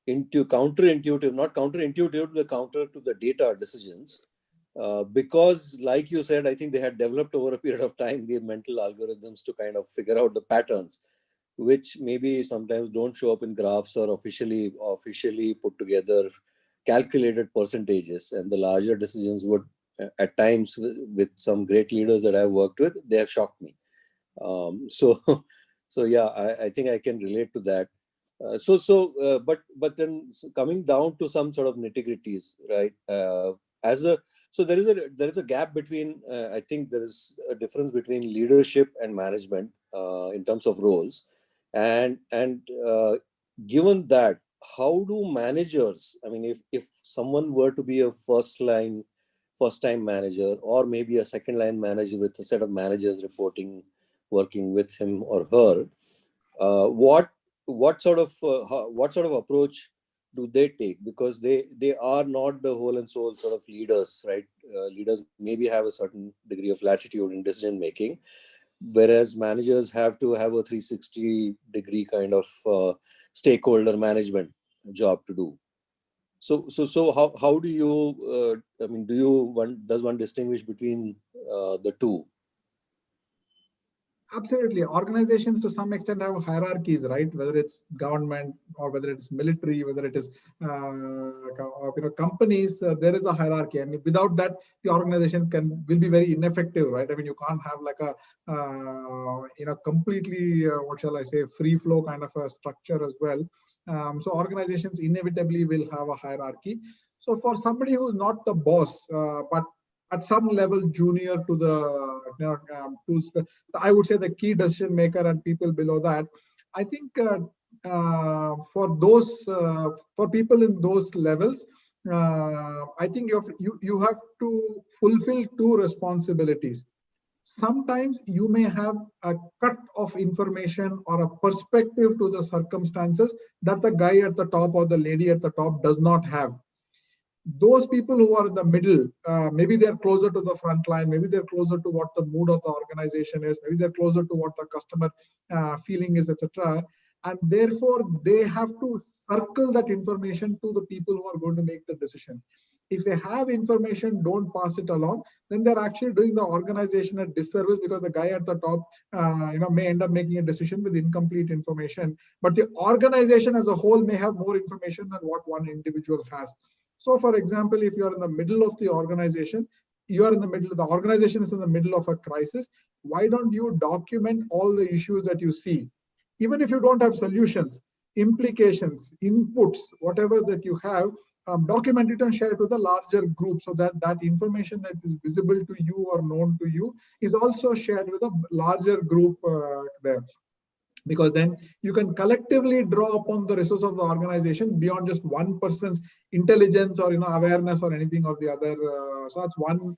into counterintuitive, not counterintuitive, the counter to the data decisions. Because like you said, I think they had developed over a period of time the mental algorithms to kind of figure out the patterns, which maybe sometimes don't show up in graphs or officially put together calculated percentages. And the larger decisions would, at times with some great leaders that I've worked with, they have shocked me. So yeah, I think I can relate to that. But then coming down to some sort of nitty-gritties, right? So there is a gap between, I think there is a difference between leadership and management in terms of roles. And given that, how do managers, I mean, if someone were to be a first-time manager, or maybe a second-line manager with a set of managers working with him or her, what sort of approach do they take? Because they are not the whole and soul sort of leaders, right? Leaders maybe have a certain degree of latitude in decision making, whereas managers have to have a 360-degree kind of stakeholder management job to do. So how do you I mean, does one distinguish between the two? Absolutely. Organizations to some extent have hierarchies, right? Whether it's government or whether it's military, whether it is companies, there is a hierarchy, and without that, the organization will be very ineffective, right? I mean, you can't have like a completely what shall I say, free flow kind of a structure as well. So organizations inevitably will have a hierarchy. So for somebody who's not the boss, but at some level junior to the, I would say, the key decision maker and people below that, I think for people in those levels, I think you have to fulfill two responsibilities. Sometimes you may have a cut of information or a perspective to the circumstances that the guy at the top or the lady at the top does not have. Those people who are in the middle, maybe they're closer to the front line, maybe they're closer to what the mood of the organization is, maybe they're closer to what the customer feeling is, etc. And therefore, they have to circle that information to the people who are going to make the decision. If they have information, don't pass it along, then they're actually doing the organization a disservice, because the guy at the top may end up making a decision with incomplete information. But the organization as a whole may have more information than what one individual has. So for example, if you're in the middle of the organization, the organization is in the middle of a crisis, why don't you document all the issues that you see? Even if you don't have solutions, implications, inputs, whatever that you have, document it and share it with a larger group, so that that information that is visible to you or known to you is also shared with a larger group there. Because then you can collectively draw upon the resource of the organization beyond just one person's intelligence or awareness or anything or the other. So that's one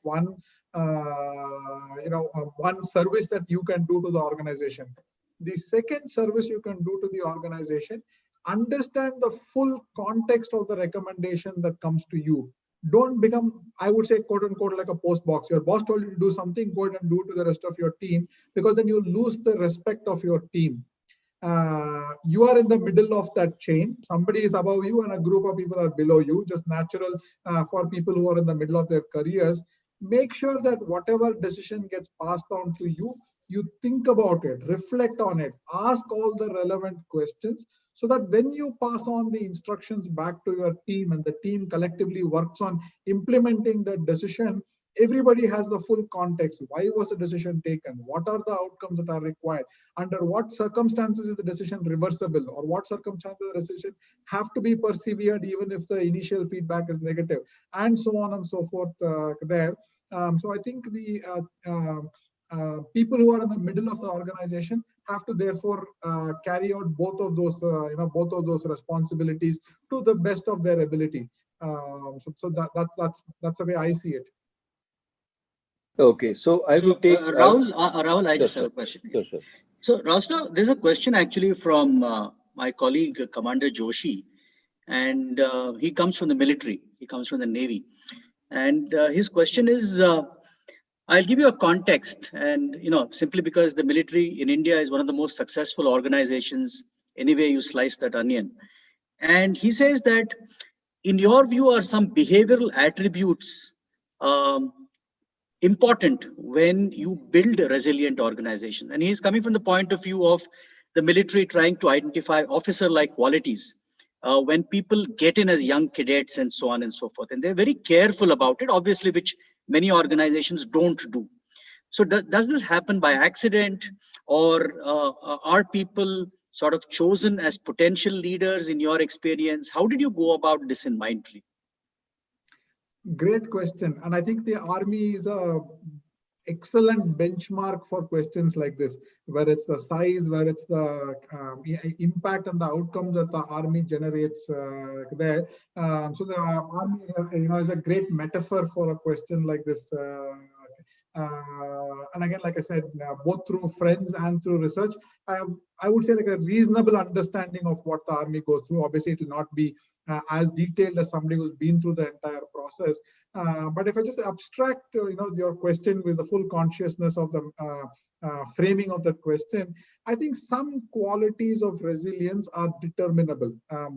service that you can do to the organization. The second service you can do to the organization: understand the full context of the recommendation that comes to you. Don't become, I would say, quote unquote, like a post box. Your boss told you to do something, go ahead and do it to the rest of your team, because then you lose the respect of your team. You are in the middle of that chain. Somebody is above you and a group of people are below you. Just natural for people who are in the middle of their careers. Make sure that whatever decision gets passed on to you, you think about it, reflect on it, ask all the relevant questions, so that when you pass on the instructions back to your team and the team collectively works on implementing that decision, everybody has the full context. Why was the decision taken? What are the outcomes that are required? Under what circumstances is the decision reversible? Or what circumstances the decision have to be persevered even if the initial feedback is negative? And so on and so forth there. So I think the people who are in the middle of the organization have to therefore carry out both of those responsibilities to the best of their ability. So that's the way I see it. Okay, so I will take Rahul, I sure, just have a question. Sure. So Rosna, there's a question actually from my colleague Commander Joshi, and he comes from the military. He comes from the Navy, and his question is: I'll give you a context, and simply because the military in India is one of the most successful organizations, anyway you slice that onion. And he says that, in your view, are some behavioral attributes important when you build a resilient organization? And he's coming from the point of view of the military trying to identify officer-like qualities when people get in as young cadets and so on and so forth. And they're very careful about it, obviously, which many organizations don't do. So does this happen by accident, or are people sort of chosen as potential leaders in your experience? How did you go about this in Mindtree? Great question. And I think the Army is a excellent benchmark for questions like this, where it's the size, where it's the impact and the outcomes that the Army generates there. So the Army, is a great metaphor for a question like this. And again, like I said, both through friends and through research, I would say like a reasonable understanding of what the Army goes through. Obviously, it will not be as detailed as somebody who's been through the entire process. But if I just abstract, your question with the full consciousness of the framing of that question, I think some qualities of resilience are determinable.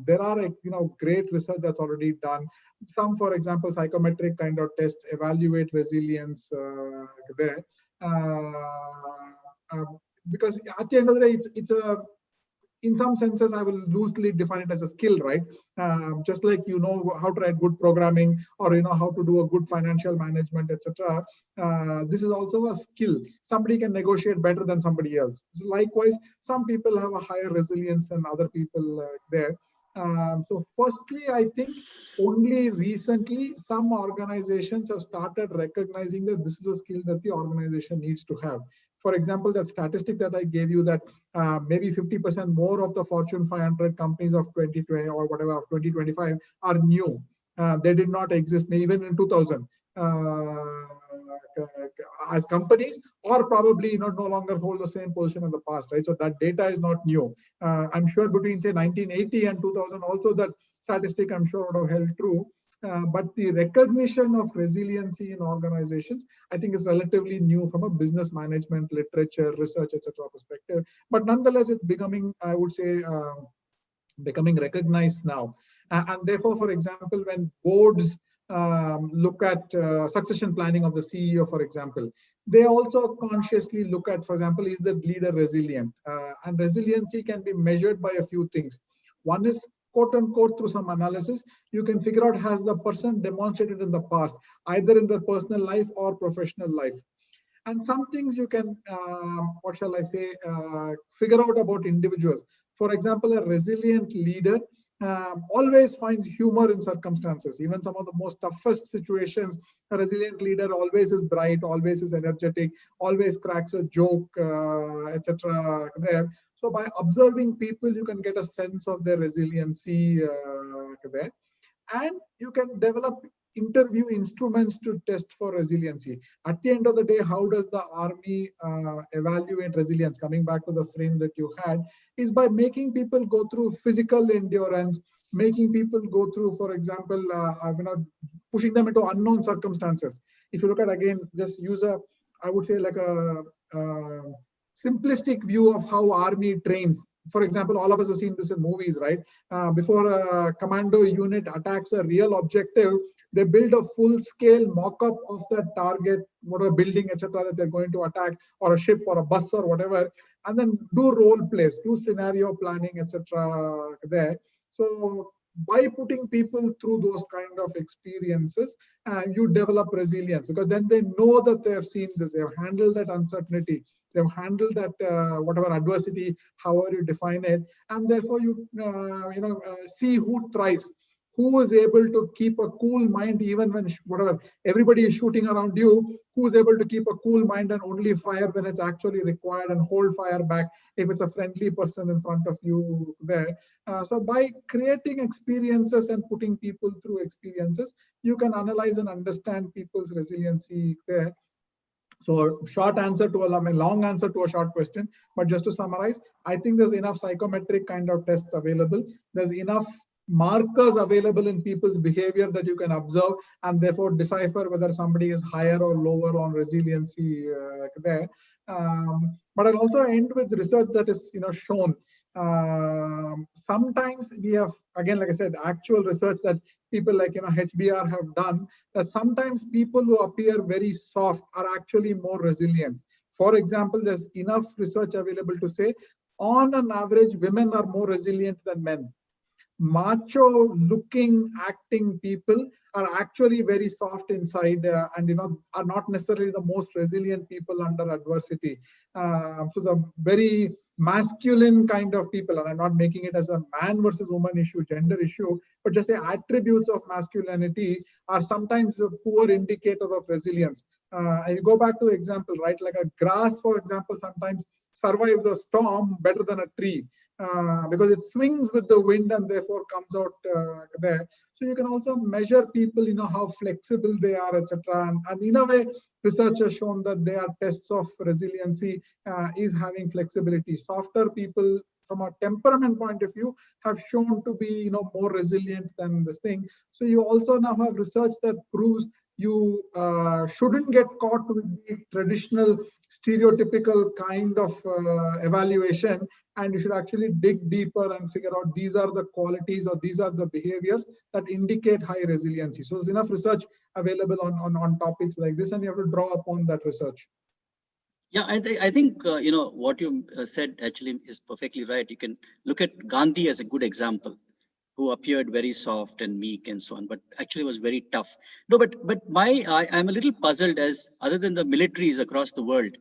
There are, great research that's already done. Some, for example, psychometric kind of tests evaluate resilience there. Because at the end of the day, it's a, in some senses, I will loosely define it as a skill, right? Just like how to write good programming, or how to do a good financial management, etc. This is also a skill. Somebody can negotiate better than somebody else. So likewise, some people have a higher resilience than other people there. So firstly, I think only recently some organizations have started recognizing that this is a skill that the organization needs to have. For example, that statistic that I gave you, that maybe 50% more of the Fortune 500 companies of 2020 or whatever of 2025 are new. They did not exist even in 2000 as companies, or probably no longer hold the same position in the past, right? So that data is not new. I'm sure between say 1980 and 2000 also that statistic I'm sure would have held true. But the recognition of resiliency in organizations, I think, is relatively new from a business management, literature, research, etc. perspective. But nonetheless, it's becoming, I would say, becoming recognized now. And therefore, for example, when boards look at succession planning of the CEO, for example, they also consciously look at, for example, is the leader resilient? And resiliency can be measured by a few things. One is, quote unquote, through some analysis, you can figure out, has the person demonstrated in the past, either in their personal life or professional life. And some things you can, what shall I say, figure out about individuals. For example, a resilient leader always finds humor in circumstances. Even some of the most toughest situations, a resilient leader always is bright, always is energetic, always cracks a joke, etc. there. So by observing people, you can get a sense of their resiliency there. And you can develop interview instruments to test for resiliency. At the end of the day, how does the Army evaluate resilience? Coming back to the frame that you had, is by making people go through physical endurance, making people go through, for example, pushing them into unknown circumstances. If you look at, again, just use a, I would say, like a simplistic view of how Army trains. For example, all of us have seen this in movies, right? Before a commando unit attacks a real objective, they build a full-scale mock-up of the target, whatever building, etc., that they're going to attack, or a ship, or a bus, or whatever, and then do role plays, do scenario planning, etc. there. So by putting people through those kind of experiences, you develop resilience, because then they know that they have seen this, they have handled that uncertainty, they've handled that whatever adversity, however you define it, and therefore you see who thrives, who is able to keep a cool mind even when whatever everybody is shooting around you, who is able to keep a cool mind and only fire when it's actually required, and hold fire back if it's a friendly person in front of you there. So by creating experiences and putting people through experiences, you can analyze and understand people's resiliency there. So short answer to a long answer to a short question, but just to summarize, I think there's enough psychometric kind of tests available. There's enough markers available in people's behavior that you can observe and therefore decipher whether somebody is higher or lower on resiliency there. But I'll also end with research that is shown. Sometimes we have, again, like I said, actual research that people like HBR have done, that sometimes people who appear very soft are actually more resilient. For example, there's enough research available to say on an average women are more resilient than men. Macho looking acting people are actually very soft inside and are not necessarily the most resilient people under adversity. So the very masculine kind of people, and I'm not making it as a man versus woman issue, gender issue, but just the attributes of masculinity are sometimes a poor indicator of resilience. And you go back to example, right? Like a grass, for example, sometimes survives a storm better than a tree. Because it swings with the wind and therefore comes out there. So you can also measure people, how flexible they are, etc. And in a way, research has shown that their tests of resiliency is having flexibility. Softer people, from a temperament point of view, have shown to be, more resilient than this thing. So you also now have research that proves you shouldn't get caught with the traditional stereotypical kind of evaluation, and you should actually dig deeper and figure out these are the qualities or these are the behaviors that indicate high resiliency. So there's enough research available on topics like this, and you have to draw upon that research. Yeah, I think, what you said actually is perfectly right. You can look at Gandhi as a good example, who appeared very soft and meek and so on, but actually was very tough. No, but I'm a little puzzled, as other than the militaries across the world,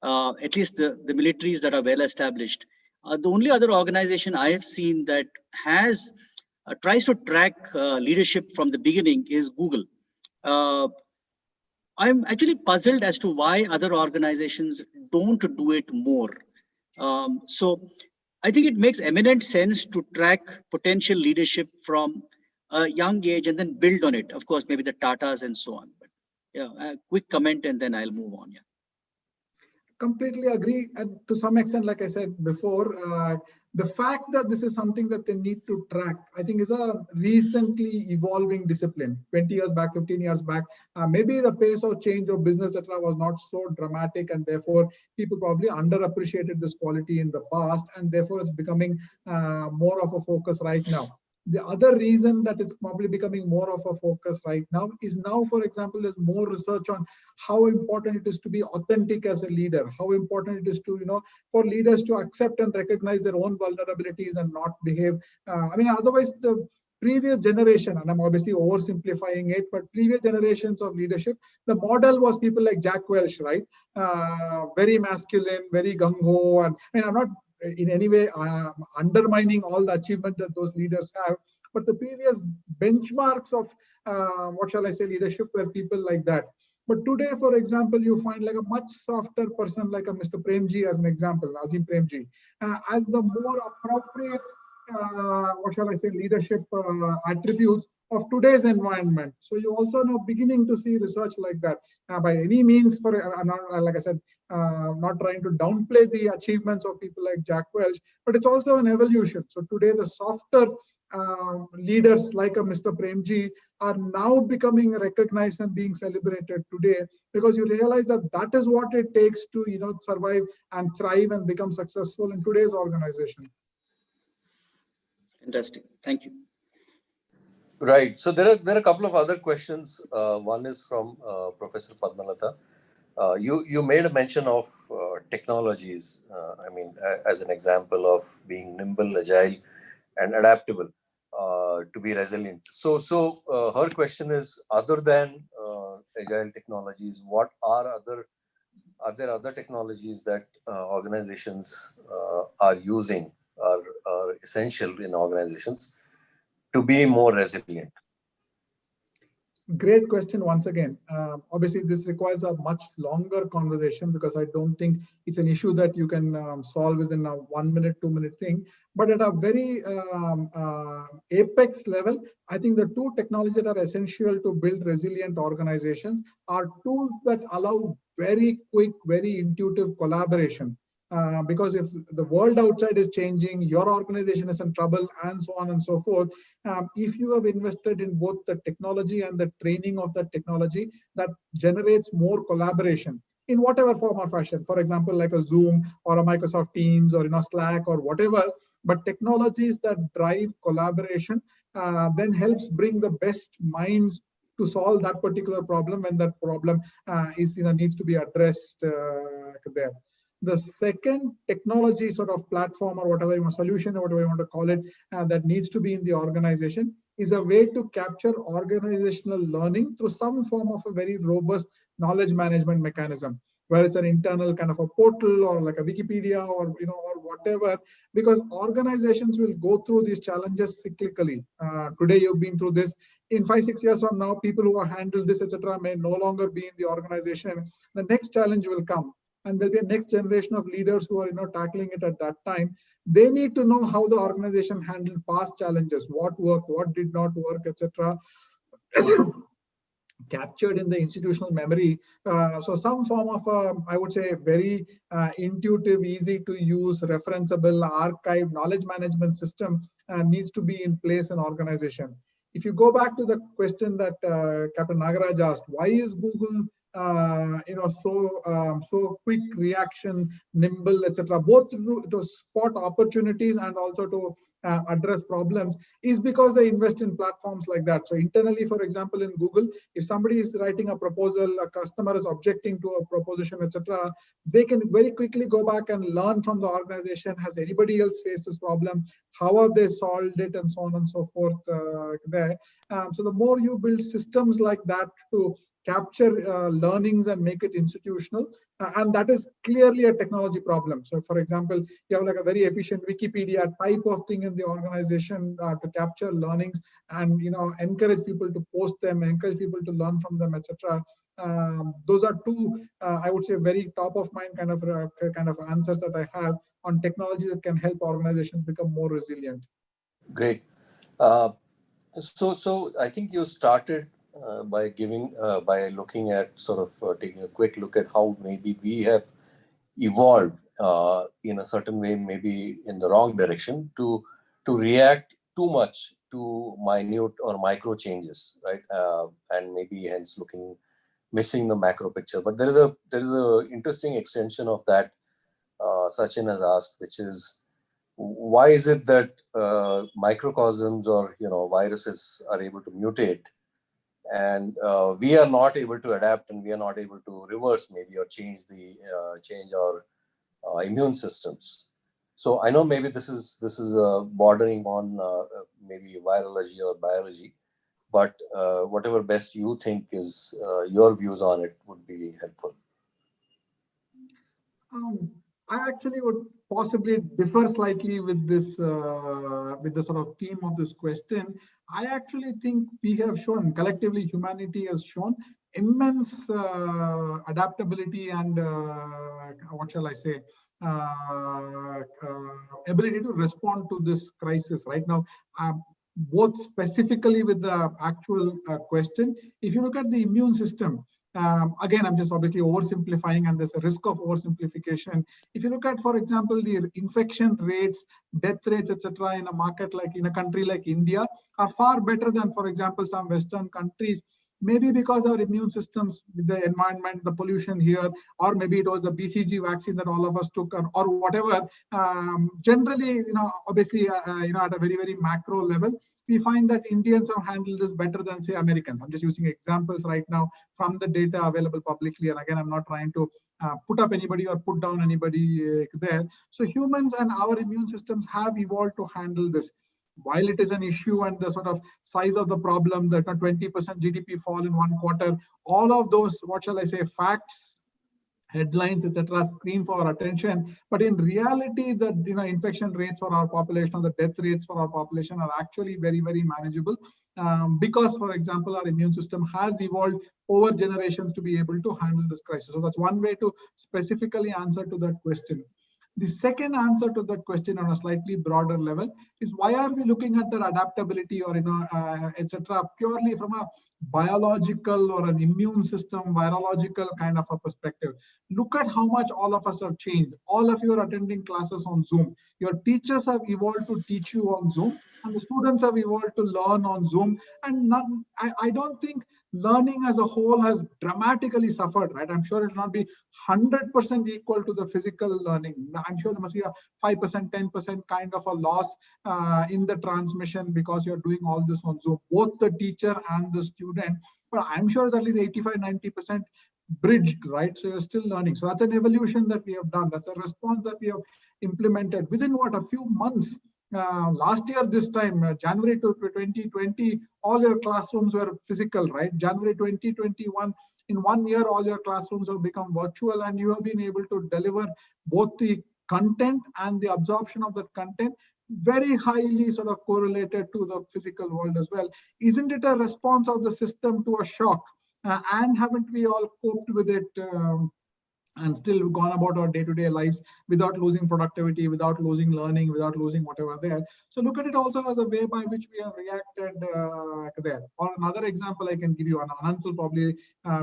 at least the militaries that are well established, the only other organization I have seen that has tries to track leadership from the beginning is Google. I'm actually puzzled as to why other organizations don't do it more. So I think it makes eminent sense to track potential leadership from a young age and then build on it. Of course, maybe the Tatas and so on. But yeah, a quick comment and then I'll move on. Yeah. Completely agree. And to some extent, like I said before, the fact that this is something that they need to track, I think, is a recently evolving discipline. 20 years back, 15 years back, maybe the pace of change of business, etc., was not so dramatic, and therefore people probably underappreciated this quality in the past, and therefore it's becoming more of a focus right now. The other reason that it's probably becoming more of a focus right now is now, for example, there's more research on how important it is to be authentic as a leader, how important it is to, for leaders to accept and recognize their own vulnerabilities and not behave. Otherwise the previous generation, and I'm obviously oversimplifying it, but previous generations of leadership, the model was people like Jack Welch, right? Very masculine, very gung-ho. And I'm not in any way undermining all the achievement that those leaders have, but the previous benchmarks of what shall I say, leadership were people like that. But today, for example, you find like a much softer person like a Mr. Premji, as an example, Azim Premji, as the more appropriate what shall I say, leadership attributes of today's environment. So you also now beginning to see research like that. By any means, I'm not, like I said, not trying to downplay the achievements of people like Jack Welch, but it's also an evolution. So today the softer leaders like a Mr. Premji are now becoming recognized and being celebrated today, because you realize that that is what it takes to survive and thrive and become successful in today's organization. Fantastic. Thank you. Right. So there are a couple of other questions. One is from Professor Padmalata. You made a mention of technologies. As an example of being nimble, agile, and adaptable to be resilient. So her question is: other than agile technologies, what are there other technologies that organizations are using, are essential in organizations to be more resilient? Great question once again. Obviously, this requires a much longer conversation, because I don't think it's an issue that you can solve within a 1 minute, 2 minute thing. But at a very apex level, I think the two technologies that are essential to build resilient organizations are tools that allow very quick, very intuitive collaboration. Because if the world outside is changing, your organization is in trouble, and so on and so forth. If you have invested in both the technology and the training of that technology, that generates more collaboration in whatever form or fashion. For example, like a Zoom or a Microsoft Teams or Slack or whatever. But technologies that drive collaboration then helps bring the best minds to solve that particular problem when that problem is needs to be addressed there. The second technology sort of platform or whatever solution or whatever you want to call it that needs to be in the organization is a way to capture organizational learning through some form of a very robust knowledge management mechanism, where it's an internal kind of a portal or like a Wikipedia or or whatever, because organizations will go through these challenges cyclically. Today you've been through this. In 5-6 years from now, people who have handled this, etc., may no longer be in the organization. The next challenge will come, and there'll be a next generation of leaders who are tackling it at that time. They need to know how the organization handled past challenges, what worked, what did not work, etc. captured in the institutional memory. So some form of, I would say, very intuitive, easy to use, referenceable, archive knowledge management system needs to be in place in organization. If you go back to the question that Captain Nagaraj asked, why is Google so quick reaction, nimble, etc., both to spot opportunities and also to address problems, is because they invest in platforms like that. So internally, for example, in Google, if somebody is writing a proposal, a customer is objecting to a proposition, etc., they can very quickly go back and learn from the organization. Has anybody else faced this problem? How have they solved it, and so on and so forth there. So the more you build systems like that to capture learnings and make it institutional, and that is clearly a technology problem. So for example, you have like a very efficient Wikipedia type of thing in the organization to capture learnings and encourage people to post them, encourage people to learn from them, etc. Those are two, I would say, very top of mind kind of answers that I have on technology that can help organizations become more resilient. Great. So I think you started by looking at taking a quick look at how maybe we have evolved in a certain way, maybe in the wrong direction, to react too much to minute or micro changes, right? And maybe hence missing the macro picture. But there is a interesting extension of that Sachin has asked, which is, why is it that microcosms or viruses are able to mutate, and we are not able to adapt, and we are not able to reverse maybe or change our immune systems? So I know maybe this is bordering on maybe virology or biology, but whatever best you think is your views on it would be helpful. I actually would possibly differ slightly with this, with the sort of theme of this question. I actually think we have shown, collectively, humanity has shown immense adaptability and what shall I say, ability to respond to this crisis right now. Both specifically with the actual question, if you look at the immune system, again, I'm just obviously oversimplifying, and there's a risk of oversimplification. If you look at, for example, the infection rates, death rates, etc., in a country like India, are far better than, for example, some Western countries. Maybe because our immune systems, the environment, the pollution here, or maybe it was the BCG vaccine that all of us took, or whatever. Generally, obviously, at a very, very macro level, we find that Indians have handled this better than, say, Americans. I'm just using examples right now from the data available publicly. And again, I'm not trying to put up anybody or put down anybody there. So humans and our immune systems have evolved to handle this. While it is an issue and the sort of size of the problem, that 20% GDP fall in one quarter, all of those, what shall I say, facts, headlines, etc., scream for our attention. But in reality, the infection rates for our population or the death rates for our population are actually very, very manageable because, for example, our immune system has evolved over generations to be able to handle this crisis. So that's one way to specifically answer to that question. The second answer to that question on a slightly broader level is, why are we looking at their adaptability or etc. purely from a biological or an immune system virological kind of a perspective? Look at how much all of us have changed. All of you are attending classes on Zoom. Your teachers have evolved to teach you on Zoom, and the students have evolved to learn on Zoom. And I don't think learning as a whole has dramatically suffered, right? I'm sure it will not be 100% equal to the physical learning. I'm sure there must be a 5%, 10% kind of a loss in the transmission because you're doing all this on Zoom, both the teacher and the student. But I'm sure it's at least 85, 90% bridged, right? So you're still learning. So that's an evolution that we have done. That's a response that we have implemented within what, a few months. Last year, this time, January to 2020, all your classrooms were physical, right? January 2021, in 1 year, all your classrooms have become virtual, and you have been able to deliver both the content and the absorption of that content very highly sort of correlated to the physical world as well. Isn't it a response of the system to a shock? And haven't we all coped with it and still gone about our day-to-day lives without losing productivity, without losing learning, without losing whatever there? So look at it also as a way by which we have reacted there. Or another example I can give you, and Anant will probably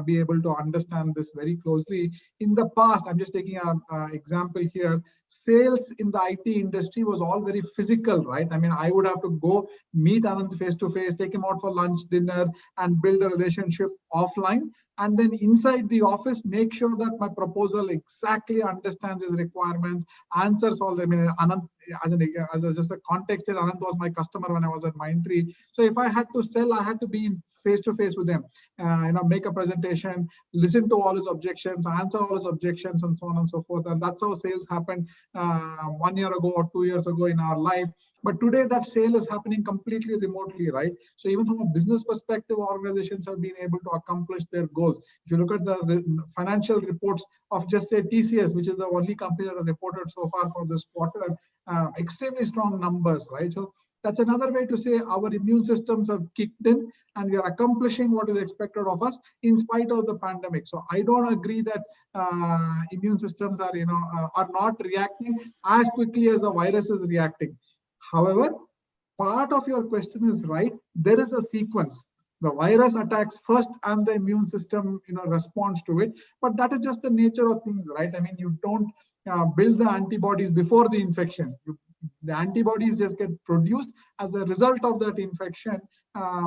be able to understand this very closely. In the past, I'm just taking an example here, sales in the IT industry was all very physical, right? I mean, I would have to go meet Anant face-to-face, take him out for lunch, dinner, and build a relationship offline. And then inside the office, make sure that my proposal exactly understands his requirements, answers all them. I mean, Anant, just a context here, Anant was my customer when I was at Mindtree. So if I had to sell, I had to be in face-to-face with them, make a presentation, listen to all his objections, answer all his objections, and so on and so forth. And that's how sales happened 1 year ago or 2 years ago in our life. But today that sale is happening completely remotely, right? So even from a business perspective, organizations have been able to accomplish their goals. If you look at the financial reports of just say TCS, which is the only company that has reported so far for this quarter, extremely strong numbers, right? So that's another way to say our immune systems have kicked in and we are accomplishing what is expected of us in spite of the pandemic. So I don't agree that immune systems are, are not reacting as quickly as the virus is reacting. However, part of your question is right. There is a sequence. The virus attacks first and the immune system, responds to it. But that is just the nature of things, right? I mean, you don't build the antibodies before the infection. The antibodies just get produced as a result of that infection.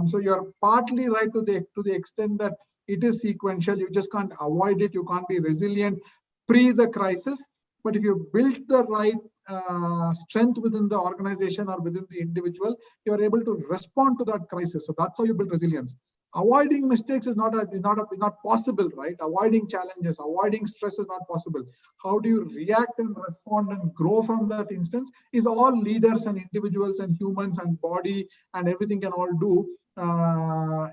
So you're partly right to the extent that it is sequential. You just can't avoid it. You can't be resilient pre the crisis. But if you build the right strength within the organization or within the individual, you are able to respond to that crisis. So that's how you build resilience. Avoiding mistakes is not possible, right? Avoiding challenges, avoiding stress is not possible. How do you react and respond and grow from that instance is all leaders and individuals and humans and body and everything can all do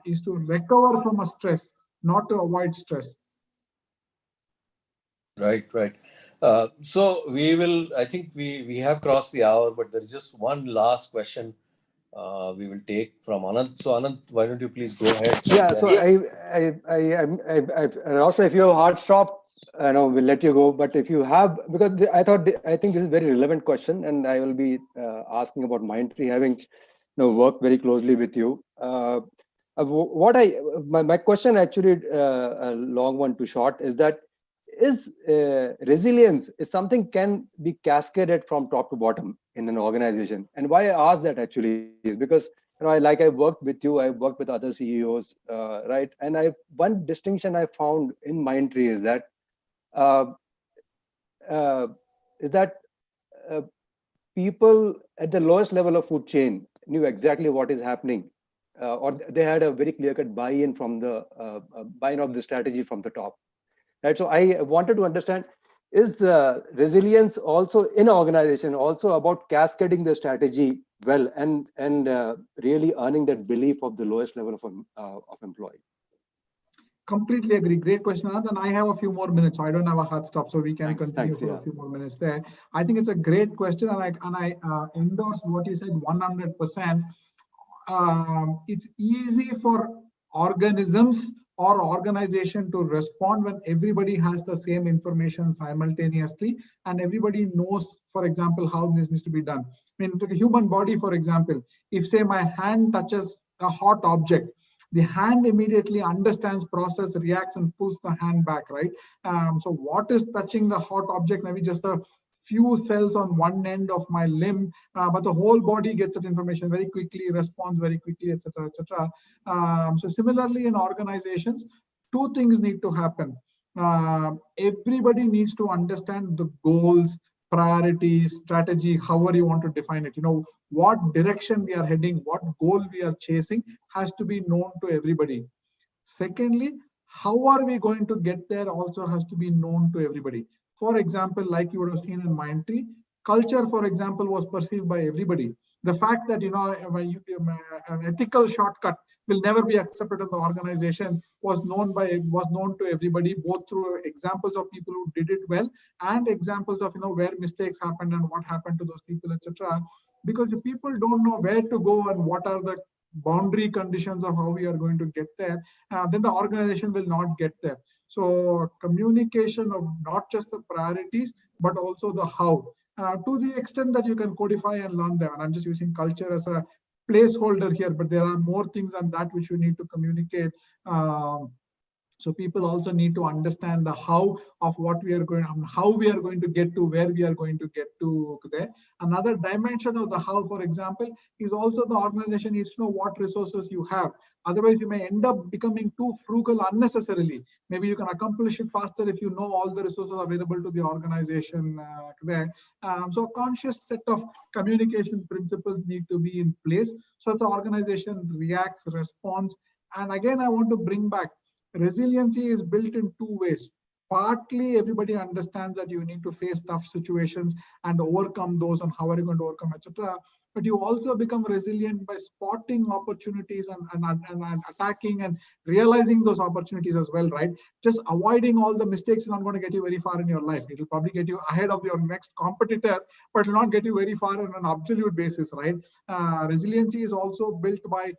is to recover from a stress, not to avoid stress. Right. So we will, I think we have crossed the hour, but there is just one last question we will take from Anant. So Anant, why don't you please go ahead? Yeah. So I also, if you have a hard stop, we'll let you go. But if you have, because I think this is a very relevant question, and I will be asking about Mindtree, having worked very closely with you. My question actually, a long one to short, is that resilience is something can be cascaded from top to bottom in an organization. And why I ask that actually is because I worked with you, I worked with other CEOs, right? And one distinction I found in Mindtree is that people at the lowest level of food chain knew exactly what is happening, or they had a very clear-cut buy-in from the buy-in of the strategy from the top. Right. So I wanted to understand, is resilience also in an organization also about cascading the strategy well and really earning that belief of the lowest level of employee? Completely agree. Great question, Anand. And I have a few more minutes, so I don't have a hard stop, so we can continue for a few more minutes there. I think it's a great question, and I endorse what you said 100%. It's easy for organisms or organization to respond when everybody has the same information simultaneously and everybody knows, for example, how this needs to be done. I mean, to the human body, for example, if say my hand touches a hot object, the hand immediately understands, process, reacts, and pulls the hand back, right? So what is touching the hot object? Maybe just a few cells on one end of my limb, but the whole body gets that information very quickly, responds very quickly, etc., etc. So similarly, in organizations, two things need to happen. Everybody needs to understand the goals, priorities, strategy, however you want to define it. You know, what direction we are heading, what goal we are chasing has to be known to everybody. Secondly, how are we going to get there also has to be known to everybody. For example, like you would have seen in Mindtree, culture, for example, was perceived by everybody. The fact that, you know, an ethical shortcut will never be accepted in the organization was known to everybody, both through examples of people who did it well and examples of, you know, where mistakes happened and what happened to those people, etc. Because if people don't know where to go and what are the boundary conditions of how we are going to get there, then the organization will not get there. So communication of not just the priorities, but also the how, to the extent that you can codify and learn them. And I'm just using culture as a placeholder here, but there are more things than that which you need to communicate. So people also need to understand the how of what we are going, how we are going to get to where we are going to get to there. Another dimension of the how, for example, is also the organization needs to know what resources you have. Otherwise, you may end up becoming too frugal unnecessarily. Maybe you can accomplish it faster if you know all the resources available to the organization there. So a conscious set of communication principles need to be in place so that the organization reacts, responds. And again, I want to bring back, resiliency is built in two ways. Partly, everybody understands that you need to face tough situations and overcome those, and how are you going to overcome, etc. But you also become resilient by spotting opportunities and attacking and realizing those opportunities as well, right? Just avoiding all the mistakes is not going to get you very far in your life. It will probably get you ahead of your next competitor, but it will not get you very far on an absolute basis, right? Resiliency is also built by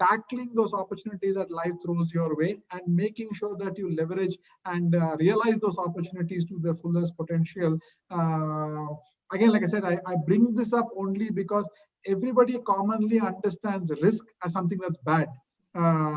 tackling those opportunities that life throws your way and making sure that you leverage and realize those opportunities to their fullest potential. Again, like I said, I bring this up only because everybody commonly understands risk as something that's bad,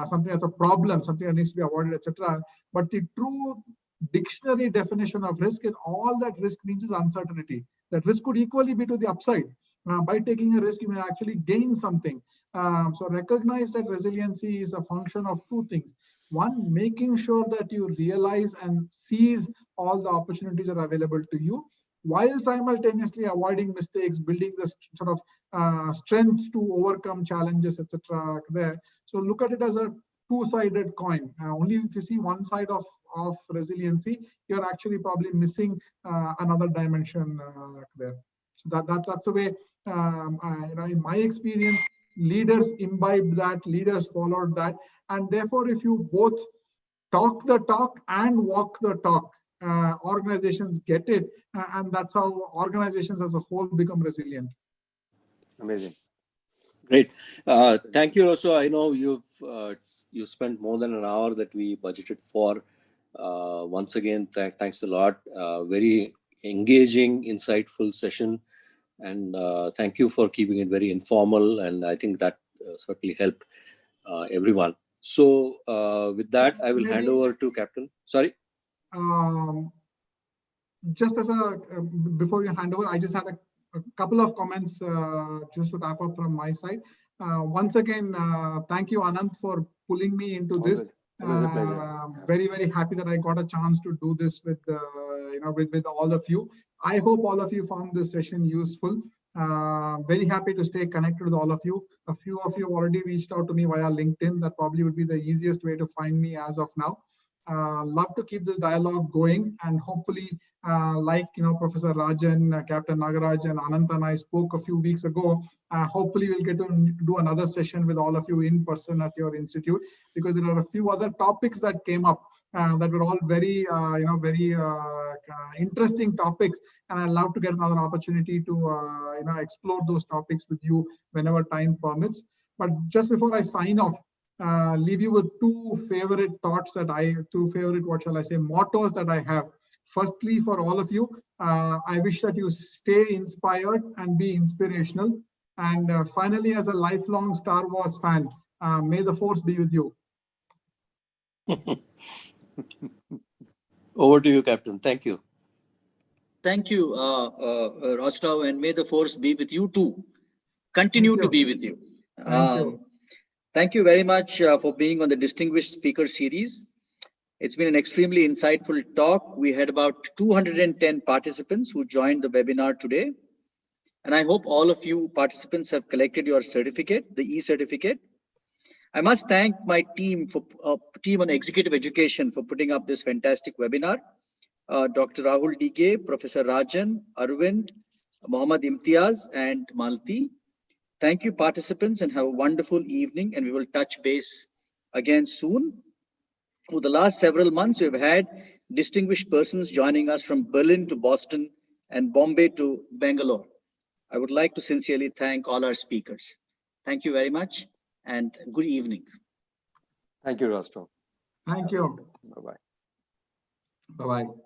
something that's a problem, something that needs to be avoided, etc. But the true dictionary definition of risk is all that risk means is uncertainty. That risk could equally be to the upside. By taking a risk, you may actually gain something. So recognize that resiliency is a function of two things. One, making sure that you realize and seize all the opportunities that are available to you, while simultaneously avoiding mistakes, building the sort of strength to overcome challenges, etc. there. So look at it as a two-sided coin. Only if you see one side of resiliency, you're actually probably missing another dimension there. So that's the way, in my experience, leaders imbibed that, leaders followed that. And therefore, if you both talk the talk and walk the talk, organizations get it, and that's how organizations as a whole become resilient. Amazing. Great. Thank you, Rosso. I know you spent more than an hour that we budgeted for. Once again, thanks a lot. Very engaging, insightful session. And thank you for keeping it very informal. And I think that certainly helped everyone. So with that, I will hand over to Captain. Sorry. Just as before you hand over, I just had a couple of comments just to wrap up from my side. Once again, thank you, Anant, for pulling me into this. Always a pleasure. Very, very happy that I got a chance to do this with with all of you. I hope all of you found this session useful. Very happy to stay connected with all of you. A few of you have already reached out to me via LinkedIn. That probably would be the easiest way to find me as of now. Love to keep this dialogue going, and hopefully, like Professor Rajan, Captain Nagaraj, and Anant and I spoke a few weeks ago. Hopefully, we'll get to do another session with all of you in person at your institute, because there are a few other topics that came up that were all very, very interesting topics, and I'd love to get another opportunity to, explore those topics with you whenever time permits. But just before I sign off, leave you with two favorite thoughts what shall I say, mottos that I have. Firstly, for all of you, I wish that you stay inspired and be inspirational. And finally, as a lifelong Star Wars fan, may the force be with you. Over to you, Captain. Thank you. Thank you, Rostov, and may the force be with you too. Continue to be with you. Thank you. Thank you very much for being on the Distinguished Speaker Series. It's been an extremely insightful talk. We had about 210 participants who joined the webinar today. And I hope all of you participants have collected your certificate, the e-certificate. I must thank my team on executive education for putting up this fantastic webinar. Dr. Rahul Dige, Professor Rajan, Arvind, Mohammad Imtiaz, and Malti. Thank you, participants, and have a wonderful evening. And we will touch base again soon. For the last several months, we've had distinguished persons joining us from Berlin to Boston and Bombay to Bangalore. I would like to sincerely thank all our speakers. Thank you very much and good evening. Thank you, Rostov. Thank you. Bye-bye. Bye-bye.